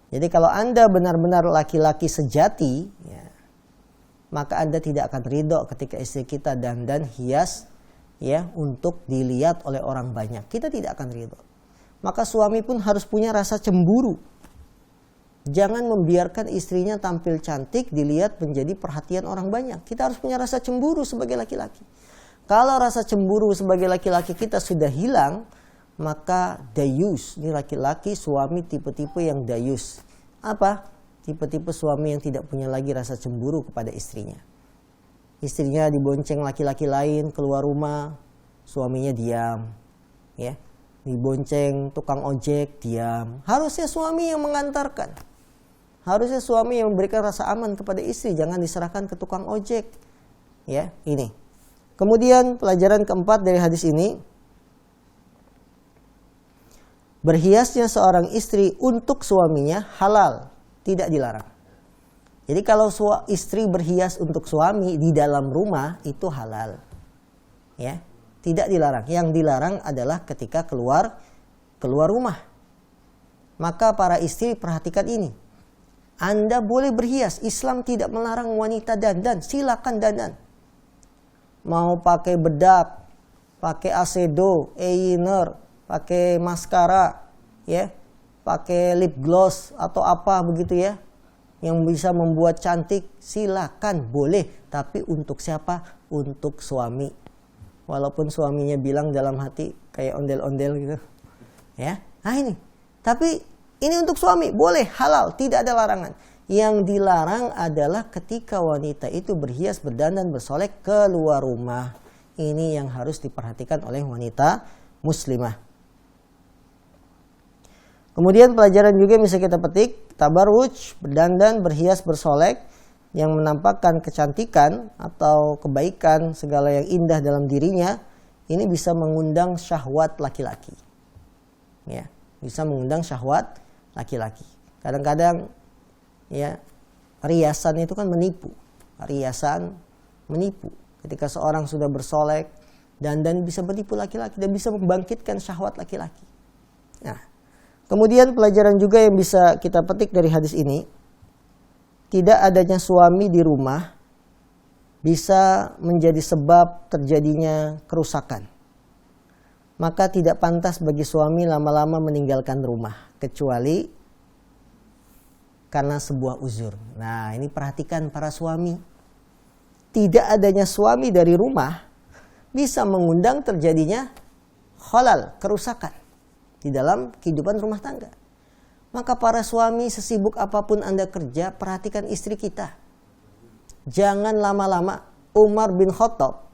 Jadi kalau Anda benar-benar laki-laki sejati, ya, maka Anda tidak akan ridho ketika istri kita dandan hias, ya, untuk dilihat oleh orang banyak. Kita tidak akan ridho. Maka suami pun harus punya rasa cemburu. Jangan membiarkan istrinya tampil cantik dilihat menjadi perhatian orang banyak. Kita harus punya rasa cemburu sebagai laki-laki. Kalau rasa cemburu sebagai laki-laki kita sudah hilang, maka dayus, ini laki-laki suami tipe-tipe yang dayus. Apa? Tipe-tipe suami yang tidak punya lagi rasa cemburu kepada istrinya. Istrinya dibonceng laki-laki lain keluar rumah, suaminya diam, ya. Dibonceng tukang ojek, diam. Harusnya suami yang mengantarkan. Harusnya suami yang memberikan rasa aman kepada istri, jangan diserahkan ke tukang ojek. Ya, ini. Kemudian pelajaran keempat dari hadis ini, berhiasnya seorang istri untuk suaminya halal, tidak dilarang. Jadi kalau istri berhias untuk suami di dalam rumah itu halal. Ya, tidak dilarang. Yang dilarang adalah ketika keluar rumah. Maka para istri perhatikan ini. Anda boleh berhias, Islam tidak melarang wanita dandan, silakan dandan. Mau pakai bedak, pakai eyeshadow, eyeliner, pakai maskara, ya, pakai lip gloss atau apa begitu ya, yang bisa membuat cantik, silakan, boleh. Tapi untuk siapa? Untuk suami. Walaupun suaminya bilang dalam hati kayak ondel-ondel gitu, ya. Nah ini, tapi ini untuk suami, boleh, halal, tidak ada larangan. Yang dilarang adalah ketika wanita itu berhias, berdandan, bersolek keluar rumah. Ini yang harus diperhatikan oleh wanita muslimah. Kemudian pelajaran juga yang bisa kita petik, tabarruj, berdandan, berhias, bersolek, yang menampakkan kecantikan atau kebaikan, segala yang indah dalam dirinya, ini bisa mengundang syahwat laki-laki. Ya, bisa mengundang syahwat laki-laki. Kadang-kadang ya, riasan itu kan menipu. Riasan menipu. Ketika seorang sudah bersolek, dandan bisa menipu laki-laki dan bisa membangkitkan syahwat laki-laki. Nah, kemudian pelajaran juga yang bisa kita petik dari hadis ini, tidak adanya suami di rumah bisa menjadi sebab terjadinya kerusakan. Maka tidak pantas bagi suami lama-lama meninggalkan rumah, kecuali karena sebuah uzur. Nah, ini perhatikan para suami. Tidak adanya suami dari rumah bisa mengundang terjadinya khalal, kerusakan di dalam kehidupan rumah tangga. Maka para suami, sesibuk apapun Anda kerja, perhatikan istri kita. Jangan lama-lama. Umar bin Khattab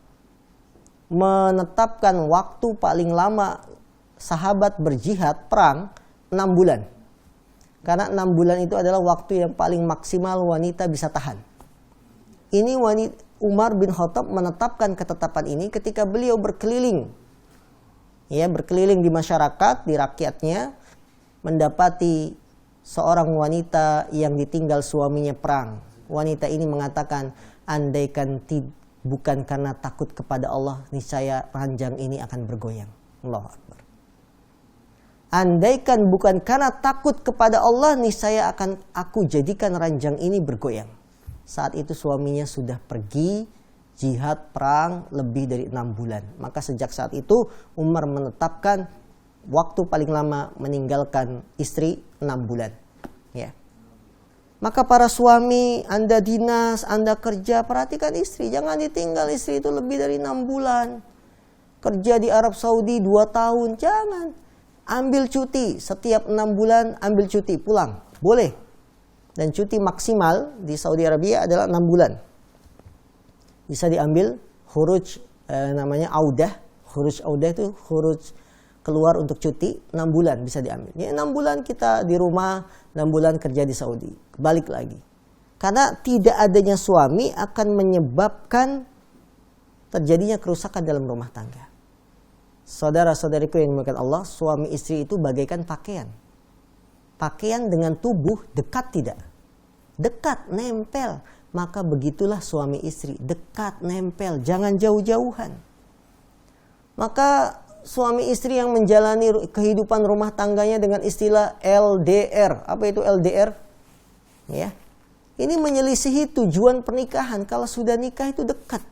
menetapkan waktu paling lama sahabat berjihad perang 6 bulan. Karena 6 bulan itu adalah waktu yang paling maksimal wanita bisa tahan. Ini Umar bin Khattab menetapkan ketetapan ini ketika beliau berkeliling. Ya, berkeliling di masyarakat, di rakyatnya, mendapati seorang wanita yang ditinggal suaminya perang. Wanita ini mengatakan, andaikan bukan karena takut kepada Allah, niscaya ranjang ini akan bergoyang. Allahu Akbar. Andaikan bukan karena takut kepada Allah, niscaya akan aku jadikan ranjang ini bergoyang. Saat itu suaminya sudah pergi jihad perang lebih dari 6 bulan. Maka sejak saat itu Umar menetapkan waktu paling lama meninggalkan istri 6 bulan. Ya. Maka para suami, Anda dinas, Anda kerja, perhatikan istri. Jangan ditinggal istri itu lebih dari 6 bulan. Kerja di Arab Saudi 2 tahun, jangan. Ambil cuti, setiap 6 bulan ambil cuti, pulang. Boleh. Dan cuti maksimal di Saudi Arabia adalah 6 bulan. bisa diambil khuruj namanya audah. Khuruj audah itu khuruj keluar untuk cuti 6 bulan bisa diambil. Ya 6 bulan kita di rumah, 6 bulan kerja di Saudi. Balik lagi. Karena tidak adanya suami akan menyebabkan terjadinya kerusakan dalam rumah tangga. Saudara-saudariku yang dimuliakan Allah, suami istri itu bagaikan pakaian. Pakaian dengan tubuh dekat tidak? Dekat, nempel. Maka begitulah suami istri, dekat, nempel, jangan jauh-jauhan. Maka suami istri yang menjalani kehidupan rumah tangganya dengan istilah LDR. Apa itu LDR? Ya. Ini menyelisihi tujuan pernikahan. Kalau sudah nikah itu dekat.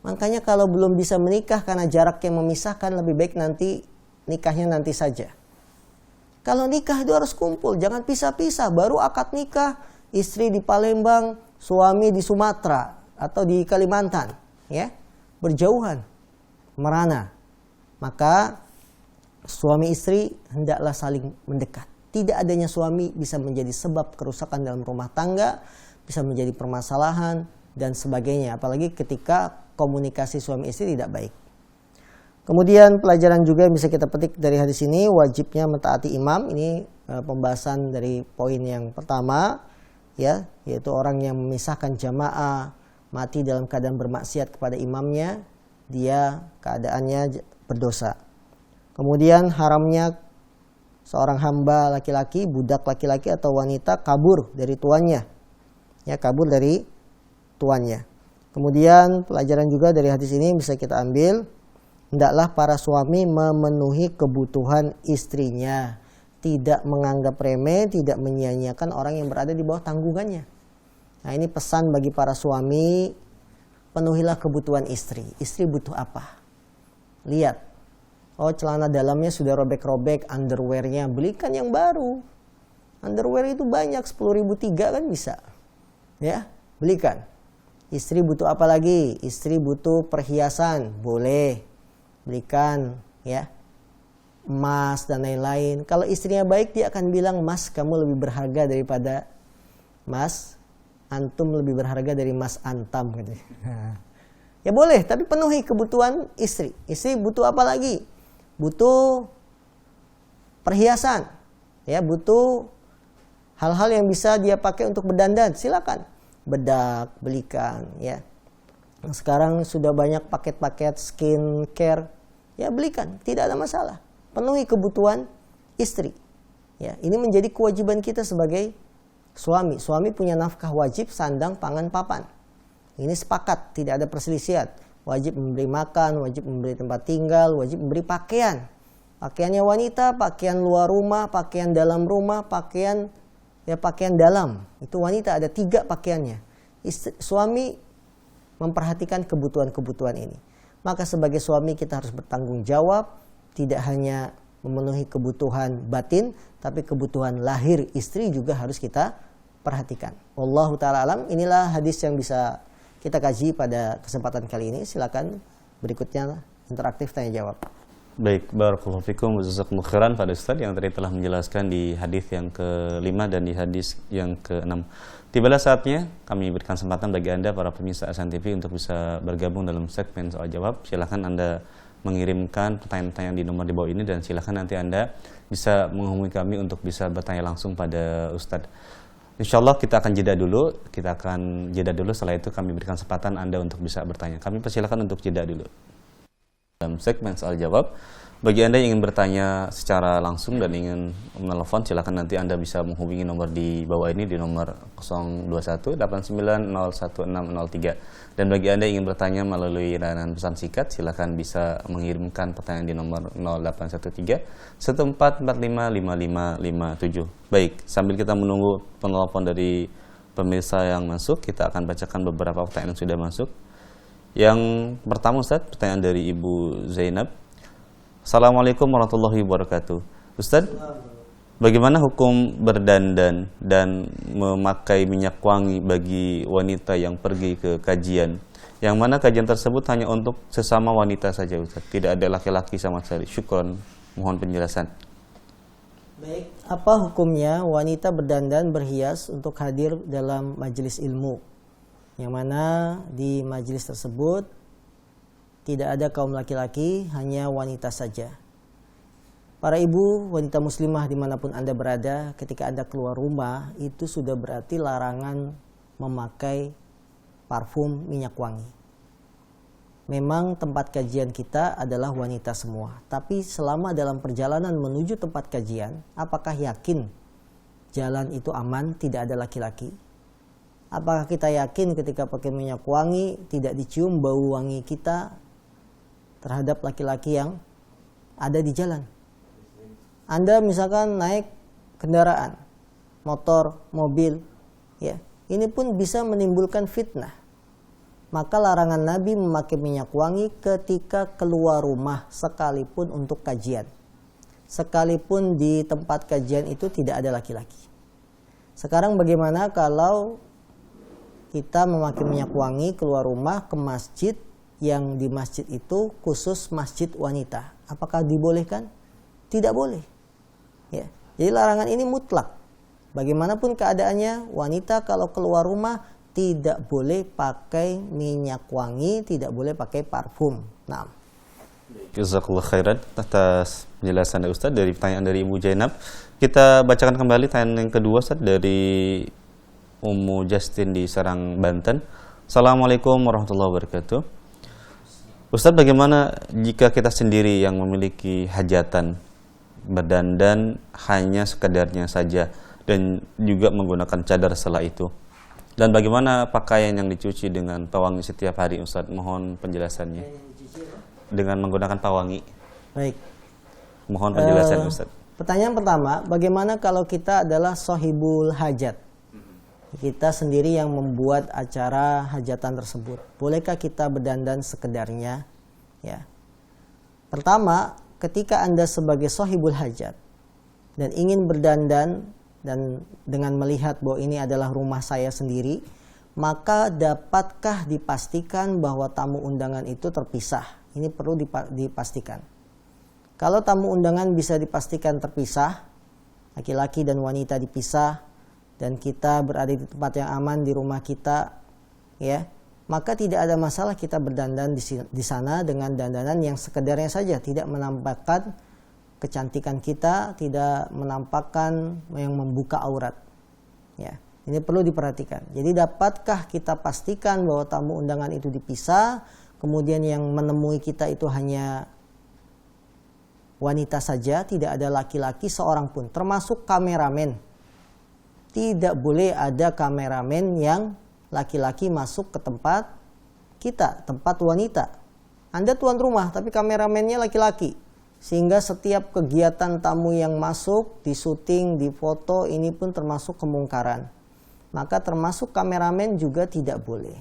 Makanya kalau belum bisa menikah karena jarak yang memisahkan, lebih baik nanti nikahnya nanti saja. Kalau nikah itu harus kumpul, jangan pisah-pisah. Baru akad nikah, istri di Palembang, suami di Sumatera atau di Kalimantan, ya. Berjauhan, merana. Maka suami istri hendaklah saling mendekat. Tidak adanya suami bisa menjadi sebab kerusakan dalam rumah tangga, bisa menjadi permasalahan dan sebagainya. Apalagi ketika komunikasi suami istri tidak baik. Kemudian pelajaran juga yang bisa kita petik dari hadis ini, wajibnya mentaati imam. Ini pembahasan dari poin yang pertama, ya, yaitu orang yang memisahkan jamaah, mati dalam keadaan bermaksiat kepada imamnya, dia keadaannya berdosa. Kemudian haramnya seorang hamba laki-laki, budak laki-laki atau wanita kabur dari tuannya. Ya, kabur dari tuannya. Kemudian pelajaran juga dari hadis ini bisa kita ambil, hendaklah para suami memenuhi kebutuhan istrinya, tidak menganggap remeh, tidak menyia-nyiakan orang yang berada di bawah tanggungannya. Nah, ini pesan bagi para suami, penuhilah kebutuhan istri. Istri butuh apa? Lihat, oh celana dalamnya sudah robek-robek, underwearnya belikan yang baru. Underwear itu banyak, 10.003 kan bisa. Ya, belikan. Istri butuh apa lagi? Istri butuh perhiasan, boleh belikan, ya. Emas dan lain-lain. Kalau istrinya baik, dia akan bilang, "Mas, kamu lebih berharga daripada Mas. Antum lebih berharga dari Mas Antam," gitu. Ya boleh, tapi penuhi kebutuhan istri. Istri butuh apa lagi? Butuh perhiasan, ya, butuh hal-hal yang bisa dia pakai untuk berdandan. Silakan, bedak belikan, ya. Sekarang sudah banyak paket-paket skincare, ya belikan, tidak ada masalah. Penuhi kebutuhan istri. Ya, ini menjadi kewajiban kita sebagai suami. Suami punya nafkah wajib, sandang, pangan, papan. Ini sepakat, tidak ada perselisihan. Wajib memberi makan, wajib memberi tempat tinggal, wajib memberi pakaian. Pakaiannya wanita, pakaian luar rumah, pakaian dalam rumah, pakaian dalam. Itu wanita, ada 3 pakaiannya. Suami memperhatikan kebutuhan-kebutuhan ini. Maka sebagai suami kita harus bertanggung jawab, tidak hanya memenuhi kebutuhan batin, tapi kebutuhan lahir istri juga harus kita perhatikan. Wallahu ta'ala alam. Inilah hadis yang bisa kita kaji pada kesempatan kali ini. Silakan berikutnya interaktif tanya jawab. Baik, barakallahu fikum wa jazakumullahu khairan pada Ustaz yang tadi telah menjelaskan di hadis yang ke-5 dan di hadis yang ke-6. Tibalah saatnya kami berikan kesempatan bagi Anda para pemirsa Ahsan TV untuk bisa bergabung dalam segmen soal jawab. Silakan Anda mengirimkan pertanyaan-pertanyaan di nomor di bawah ini dan silakan nanti Anda bisa menghubungi kami untuk bisa bertanya langsung pada Ustaz. Insyaallah kita akan jeda dulu. Setelah itu kami berikan kesempatan Anda untuk bisa bertanya. Kami persilakan untuk jeda dulu. Dalam segmen soal jawab, bagi Anda yang ingin bertanya secara langsung dan ingin menelpon, silakan nanti Anda bisa menghubungi nomor di bawah ini di nomor 021-8901-603. Dan bagi Anda yang ingin bertanya melalui layanan pesan singkat, silakan bisa mengirimkan pertanyaan di nomor 0813-1445-5557. Baik, sambil kita menunggu penelpon dari pemirsa yang masuk, kita akan bacakan beberapa pertanyaan yang sudah masuk. Yang pertama Ustaz, pertanyaan dari Ibu Zainab. Assalamualaikum warahmatullahi wabarakatuh. Ustaz, bagaimana hukum berdandan dan memakai minyak wangi bagi wanita yang pergi ke kajian? Yang mana kajian tersebut hanya untuk sesama wanita saja Ustaz, tidak ada laki-laki sama sekali. Syukron, mohon penjelasan. Baik, apa hukumnya wanita berdandan berhias untuk hadir dalam majelis ilmu? yang mana di majelis tersebut tidak ada kaum laki-laki, hanya wanita saja. Para ibu, wanita muslimah dimanapun Anda berada, ketika Anda keluar rumah, itu sudah berarti larangan memakai parfum minyak wangi. Memang tempat kajian kita adalah wanita semua, tapi selama dalam perjalanan menuju tempat kajian, apakah yakin jalan itu aman, tidak ada laki-laki? Apakah kita yakin ketika pakai minyak wangi tidak dicium bau wangi kita terhadap laki-laki yang ada di jalan? Anda misalkan naik kendaraan, motor, mobil, ya, ini pun bisa menimbulkan fitnah. Maka larangan Nabi memakai minyak wangi ketika keluar rumah sekalipun untuk kajian. Sekalipun di tempat kajian itu tidak ada laki-laki. Sekarang bagaimana kalau kita memakai minyak wangi keluar rumah ke masjid yang di masjid itu khusus masjid wanita? Apakah dibolehkan? Tidak boleh. Ya. Jadi larangan ini mutlak. Bagaimanapun keadaannya, wanita kalau keluar rumah tidak boleh pakai minyak wangi, tidak boleh pakai parfum. Nah. Jazakallah khairan atas penjelasan Ustaz dari pertanyaan dari Ibu Zainab. Kita bacakan kembali pertanyaan yang kedua Ustaz dari Ummu Justin di Serang, Banten. Assalamualaikum warahmatullahi wabarakatuh. Ustaz, bagaimana jika kita sendiri yang memiliki hajatan, berdandan hanya sekedarnya saja dan juga menggunakan cadar setelah itu? Dan bagaimana pakaian yang dicuci dengan pewangi setiap hari Ustaz? Mohon penjelasannya. Dengan menggunakan pewangi. Baik. Mohon penjelasan Ustaz. Pertanyaan pertama, bagaimana kalau kita adalah sohibul hajat? Kita sendiri yang membuat acara hajatan tersebut. Bolehkah kita berdandan sekedarnya? Ya. Pertama, ketika Anda sebagai sohibul hajat dan ingin berdandan dan dengan melihat bahwa ini adalah rumah saya sendiri, maka dapatkah dipastikan bahwa tamu undangan itu terpisah? Ini perlu dipastikan. Kalau tamu undangan bisa dipastikan terpisah, laki-laki dan wanita dipisah, dan kita berada di tempat yang aman di rumah kita, ya, maka tidak ada masalah kita berdandan di sana dengan dandanan yang sekedarnya saja, tidak menampakkan kecantikan kita, tidak menampakkan yang membuka aurat. Ya, ini perlu diperhatikan. Jadi dapatkah kita pastikan bahwa tamu undangan itu dipisah, kemudian yang menemui kita itu hanya wanita saja, tidak ada laki-laki seorang pun, termasuk kameramen. Tidak boleh ada kameramen yang laki-laki masuk ke tempat kita, tempat wanita. Anda tuan rumah, tapi kameramennya laki-laki. Sehingga setiap kegiatan tamu yang masuk, di syuting, di foto, ini pun termasuk kemungkaran. Maka termasuk kameramen juga tidak boleh.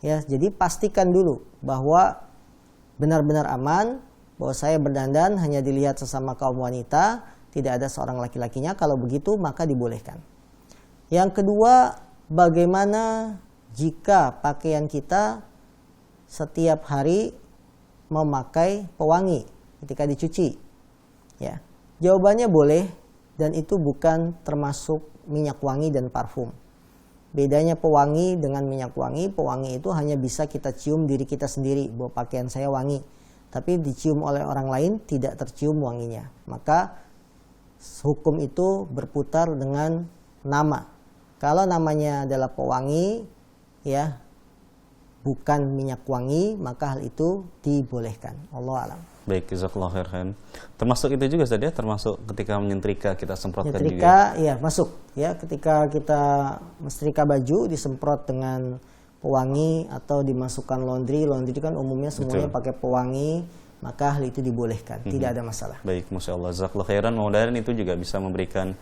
Ya, jadi pastikan dulu bahwa benar-benar aman, bahwa saya berdandan hanya dilihat sesama kaum wanita, tidak ada seorang laki-lakinya. Kalau begitu, maka dibolehkan. Yang kedua, bagaimana jika pakaian kita setiap hari memakai pewangi ketika dicuci? Ya, jawabannya boleh, dan itu bukan termasuk minyak wangi dan parfum. Bedanya pewangi dengan minyak wangi, pewangi itu hanya bisa kita cium diri kita sendiri bahwa pakaian saya wangi, tapi dicium oleh orang lain tidak tercium wanginya. Maka hukum itu berputar dengan nama. Kalau namanya adalah pewangi, ya, bukan minyak wangi, maka hal itu dibolehkan. Allah alam. Baik, jazakallahu khairan. Termasuk itu juga Ustaz ya, termasuk ketika menyetrika kita semprotkan juga. Nyetrika, ya masuk. Ya, ketika kita menyetrika baju disemprot dengan pewangi atau dimasukkan laundry kan umumnya semuanya pakai pewangi, maka hal itu dibolehkan. Tidak ada masalah. Baik, Masya Allah. Jazakallahu khairan. Mudah-mudahan itu juga bisa memberikan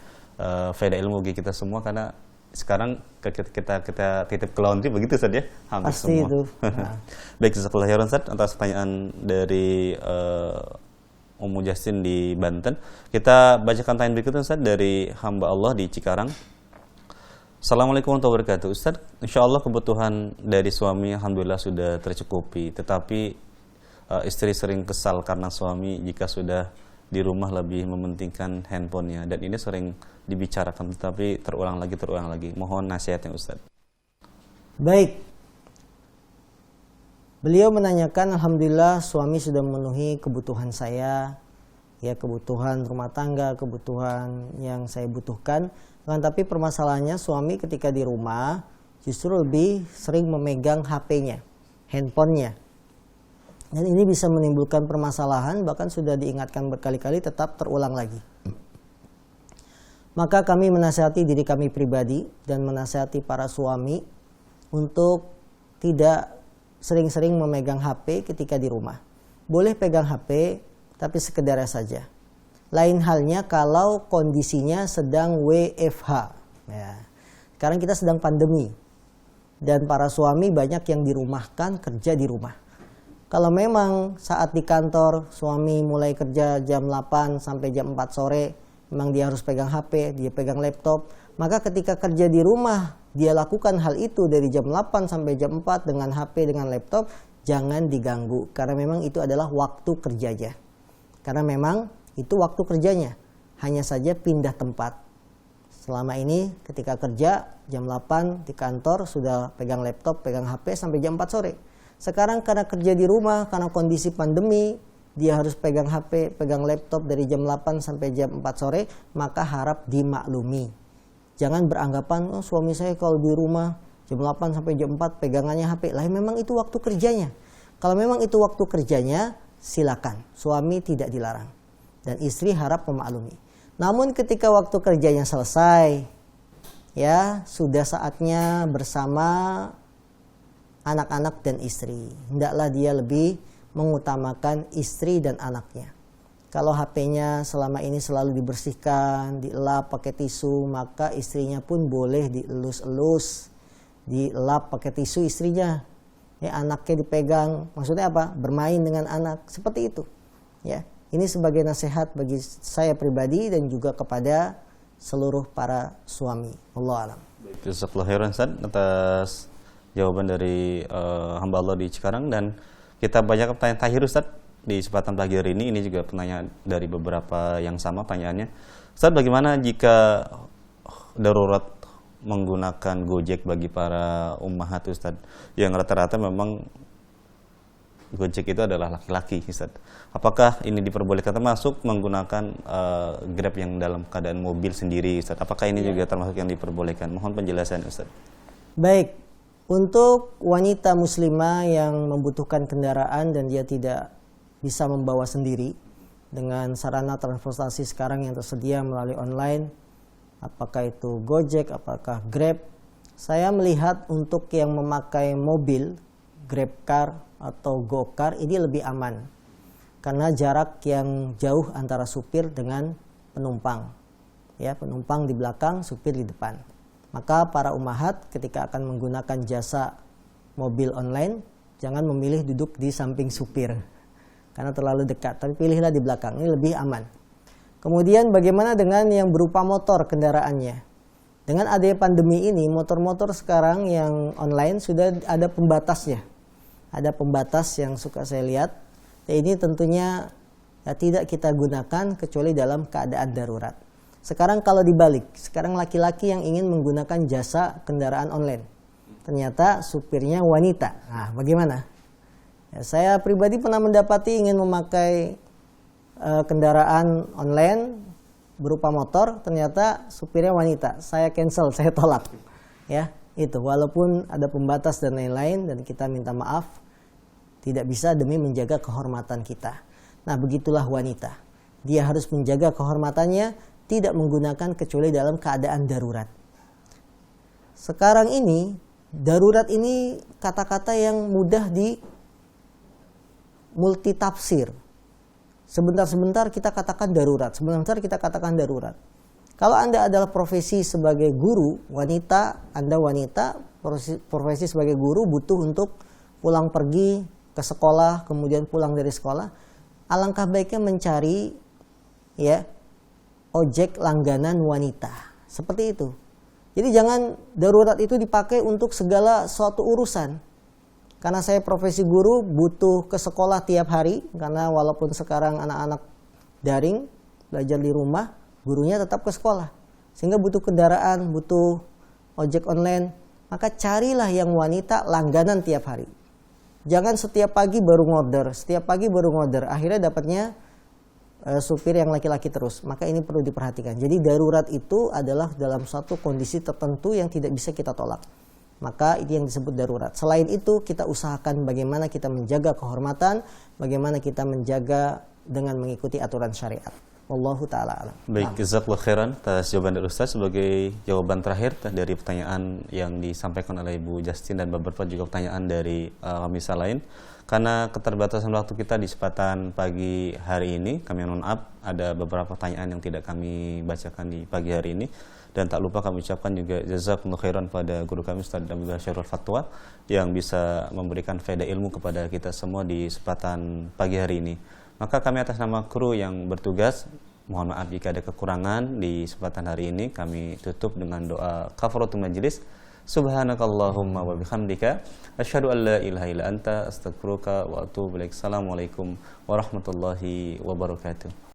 faedah ilmu bagi kita semua, karena sekarang kita titip ke laundry begitu Ustaz ya, hampir pasti semua. Itu. Nah. Baik, jazakallahu khairan Ustaz atas pertanyaan dari Ummu Justin di Banten. Kita bacakan pertanyaan berikutnya Ustaz dari hamba Allah di Cikarang. Assalamualaikum warahmatullahi wabarakatuh. Ustaz, insya Allah kebutuhan dari suami alhamdulillah sudah tercukupi, tetapi istri sering kesal karena suami jika sudah di rumah lebih mementingkan handphonenya, dan ini sering dibicarakan tetapi terulang lagi. Mohon nasihatnya Ustaz. Baik. Beliau menanyakan, alhamdulillah suami sudah memenuhi kebutuhan saya, ya kebutuhan rumah tangga, kebutuhan yang saya butuhkan. Tapi permasalahannya suami ketika di rumah justru lebih sering memegang HP-nya, handphonenya. Dan ini bisa menimbulkan permasalahan, bahkan sudah diingatkan berkali-kali tetap terulang lagi. Maka kami menasihati diri kami pribadi dan menasihati para suami untuk tidak sering-sering memegang HP ketika di rumah. Boleh pegang HP, tapi sekedarnya saja. Lain halnya kalau kondisinya sedang WFH. Ya. Sekarang kita sedang pandemi. Dan para suami banyak yang dirumahkan, kerja di rumah. Kalau memang saat di kantor, suami mulai kerja jam 8 sampai jam 4 sore, memang dia harus pegang HP, dia pegang laptop. Maka ketika kerja di rumah, dia lakukan hal itu dari jam 8 sampai jam 4 dengan HP, dengan laptop, jangan diganggu. Karena memang itu adalah waktu kerjanya. Karena memang itu waktu kerjanya. Hanya saja pindah tempat. Selama ini ketika kerja jam 8 di kantor sudah pegang laptop, pegang HP sampai jam 4 sore. Sekarang karena kerja di rumah, karena kondisi pandemi, dia harus pegang HP, pegang laptop dari jam 8 sampai jam 4 sore, maka harap dimaklumi. Jangan beranggapan, oh suami saya kalau di rumah jam 8 sampai jam 4 pegangannya HP. Lah memang itu waktu kerjanya. Kalau memang itu waktu kerjanya, silakan. Suami tidak dilarang. Dan istri harap memaklumi. Namun ketika waktu kerjanya selesai, ya sudah saatnya bersama anak-anak dan istri. Hendaklah dia lebih mengutamakan istri dan anaknya. Kalau HP-nya selama ini selalu dibersihkan, dielap pakai tisu, maka istrinya pun boleh dielus-elus, dielap pakai tisu istrinya. Ya, anaknya dipegang, maksudnya apa? Bermain dengan anak, seperti itu. Ya, ini sebagai nasihat bagi saya pribadi dan juga kepada seluruh para suami. Wallahu a'lam. Jazakallahu khairan Ustaz atas jawaban dari hamba Allah di Cikarang, dan kita banyak pertanyaan terakhir Ustaz di kesempatan pagi hari ini juga pertanyaan dari beberapa yang sama pertanyaannya. Ustaz, bagaimana jika darurat menggunakan Gojek bagi para ummahat Ustaz, yang rata-rata memang Gojek itu adalah laki-laki Ustaz. Apakah ini diperbolehkan, termasuk menggunakan Grab yang dalam keadaan mobil sendiri Ustaz? Apakah ini juga termasuk yang diperbolehkan? Mohon penjelasan Ustaz. Baik, untuk wanita muslimah yang membutuhkan kendaraan dan dia tidak bisa membawa sendiri dengan sarana transportasi sekarang yang tersedia melalui online, apakah itu Gojek, apakah Grab, saya melihat untuk yang memakai mobil, GrabCar atau GoCar ini lebih aman karena jarak yang jauh antara supir dengan penumpang. Ya, penumpang di belakang, supir di depan. Maka para ummahat ketika akan menggunakan jasa mobil online, jangan memilih duduk di samping supir karena terlalu dekat, tapi pilihlah di belakang, ini lebih aman. Kemudian bagaimana dengan yang berupa motor kendaraannya? Dengan adanya pandemi ini, motor-motor sekarang yang online sudah ada pembatasnya. Ada pembatas yang suka saya lihat. Dan ini tentunya tidak kita gunakan kecuali dalam keadaan darurat. Sekarang kalau dibalik, sekarang laki-laki yang ingin menggunakan jasa kendaraan online, ternyata supirnya wanita. Nah, bagaimana? Ya, saya pribadi pernah mendapati ingin memakai kendaraan online berupa motor, ternyata supirnya wanita. Saya cancel, saya tolak. Ya, itu walaupun ada pembatas dan lain-lain dan kita minta maaf, tidak bisa demi menjaga kehormatan kita. Nah, begitulah wanita. Dia harus menjaga kehormatannya, tidak menggunakan kecuali dalam keadaan darurat. Sekarang ini, darurat ini kata-kata yang mudah di multitafsir. Sebentar-sebentar kita katakan darurat, sebentar kita katakan darurat. Kalau Anda adalah profesi sebagai guru, wanita, Anda wanita, profesi sebagai guru butuh untuk pulang pergi ke sekolah, kemudian pulang dari sekolah, alangkah baiknya mencari ojek langganan wanita. Seperti itu. Jadi jangan darurat itu dipakai untuk segala suatu urusan. Karena saya profesi guru butuh ke sekolah tiap hari, karena walaupun sekarang anak-anak daring, belajar di rumah, gurunya tetap ke sekolah. Sehingga butuh kendaraan, butuh ojek online. maka carilah yang wanita langganan tiap hari. Jangan setiap pagi baru ngorder, akhirnya dapatnya supir yang laki-laki terus. Maka ini perlu diperhatikan. Jadi darurat itu adalah dalam suatu kondisi tertentu yang tidak bisa kita tolak. Maka ini yang disebut darurat. Selain itu, kita usahakan bagaimana kita menjaga kehormatan, bagaimana kita menjaga dengan mengikuti aturan syariat. Wallahu ta'ala alam. Baik, jazakallahu khairan atas jawaban dari Ustaz. Sebagai jawaban terakhir dari pertanyaan yang disampaikan oleh Ibu Justin dan beberapa juga pertanyaan dari pemirsa lain. Karena keterbatasan waktu kita di kesempatan pagi hari ini, kami mohon maaf ada beberapa pertanyaan yang tidak kami bacakan di pagi hari ini. Dan tak lupa kami ucapkan juga jazakumullah khairan pada guru kami Ustaz Abdullah Syarul Fatwa yang bisa memberikan faedah ilmu kepada kita semua di kesempatan pagi hari ini. Maka kami atas nama kru yang bertugas, mohon maaf jika ada kekurangan di kesempatan hari ini. Kami tutup dengan doa kafaratul majlis. Subhanakallahumma wa bihamdika asyhadu an la ilaha illa anta astaghfiruka wa atubu ilaik. Assalamualaikum warahmatullahi wabarakatuh.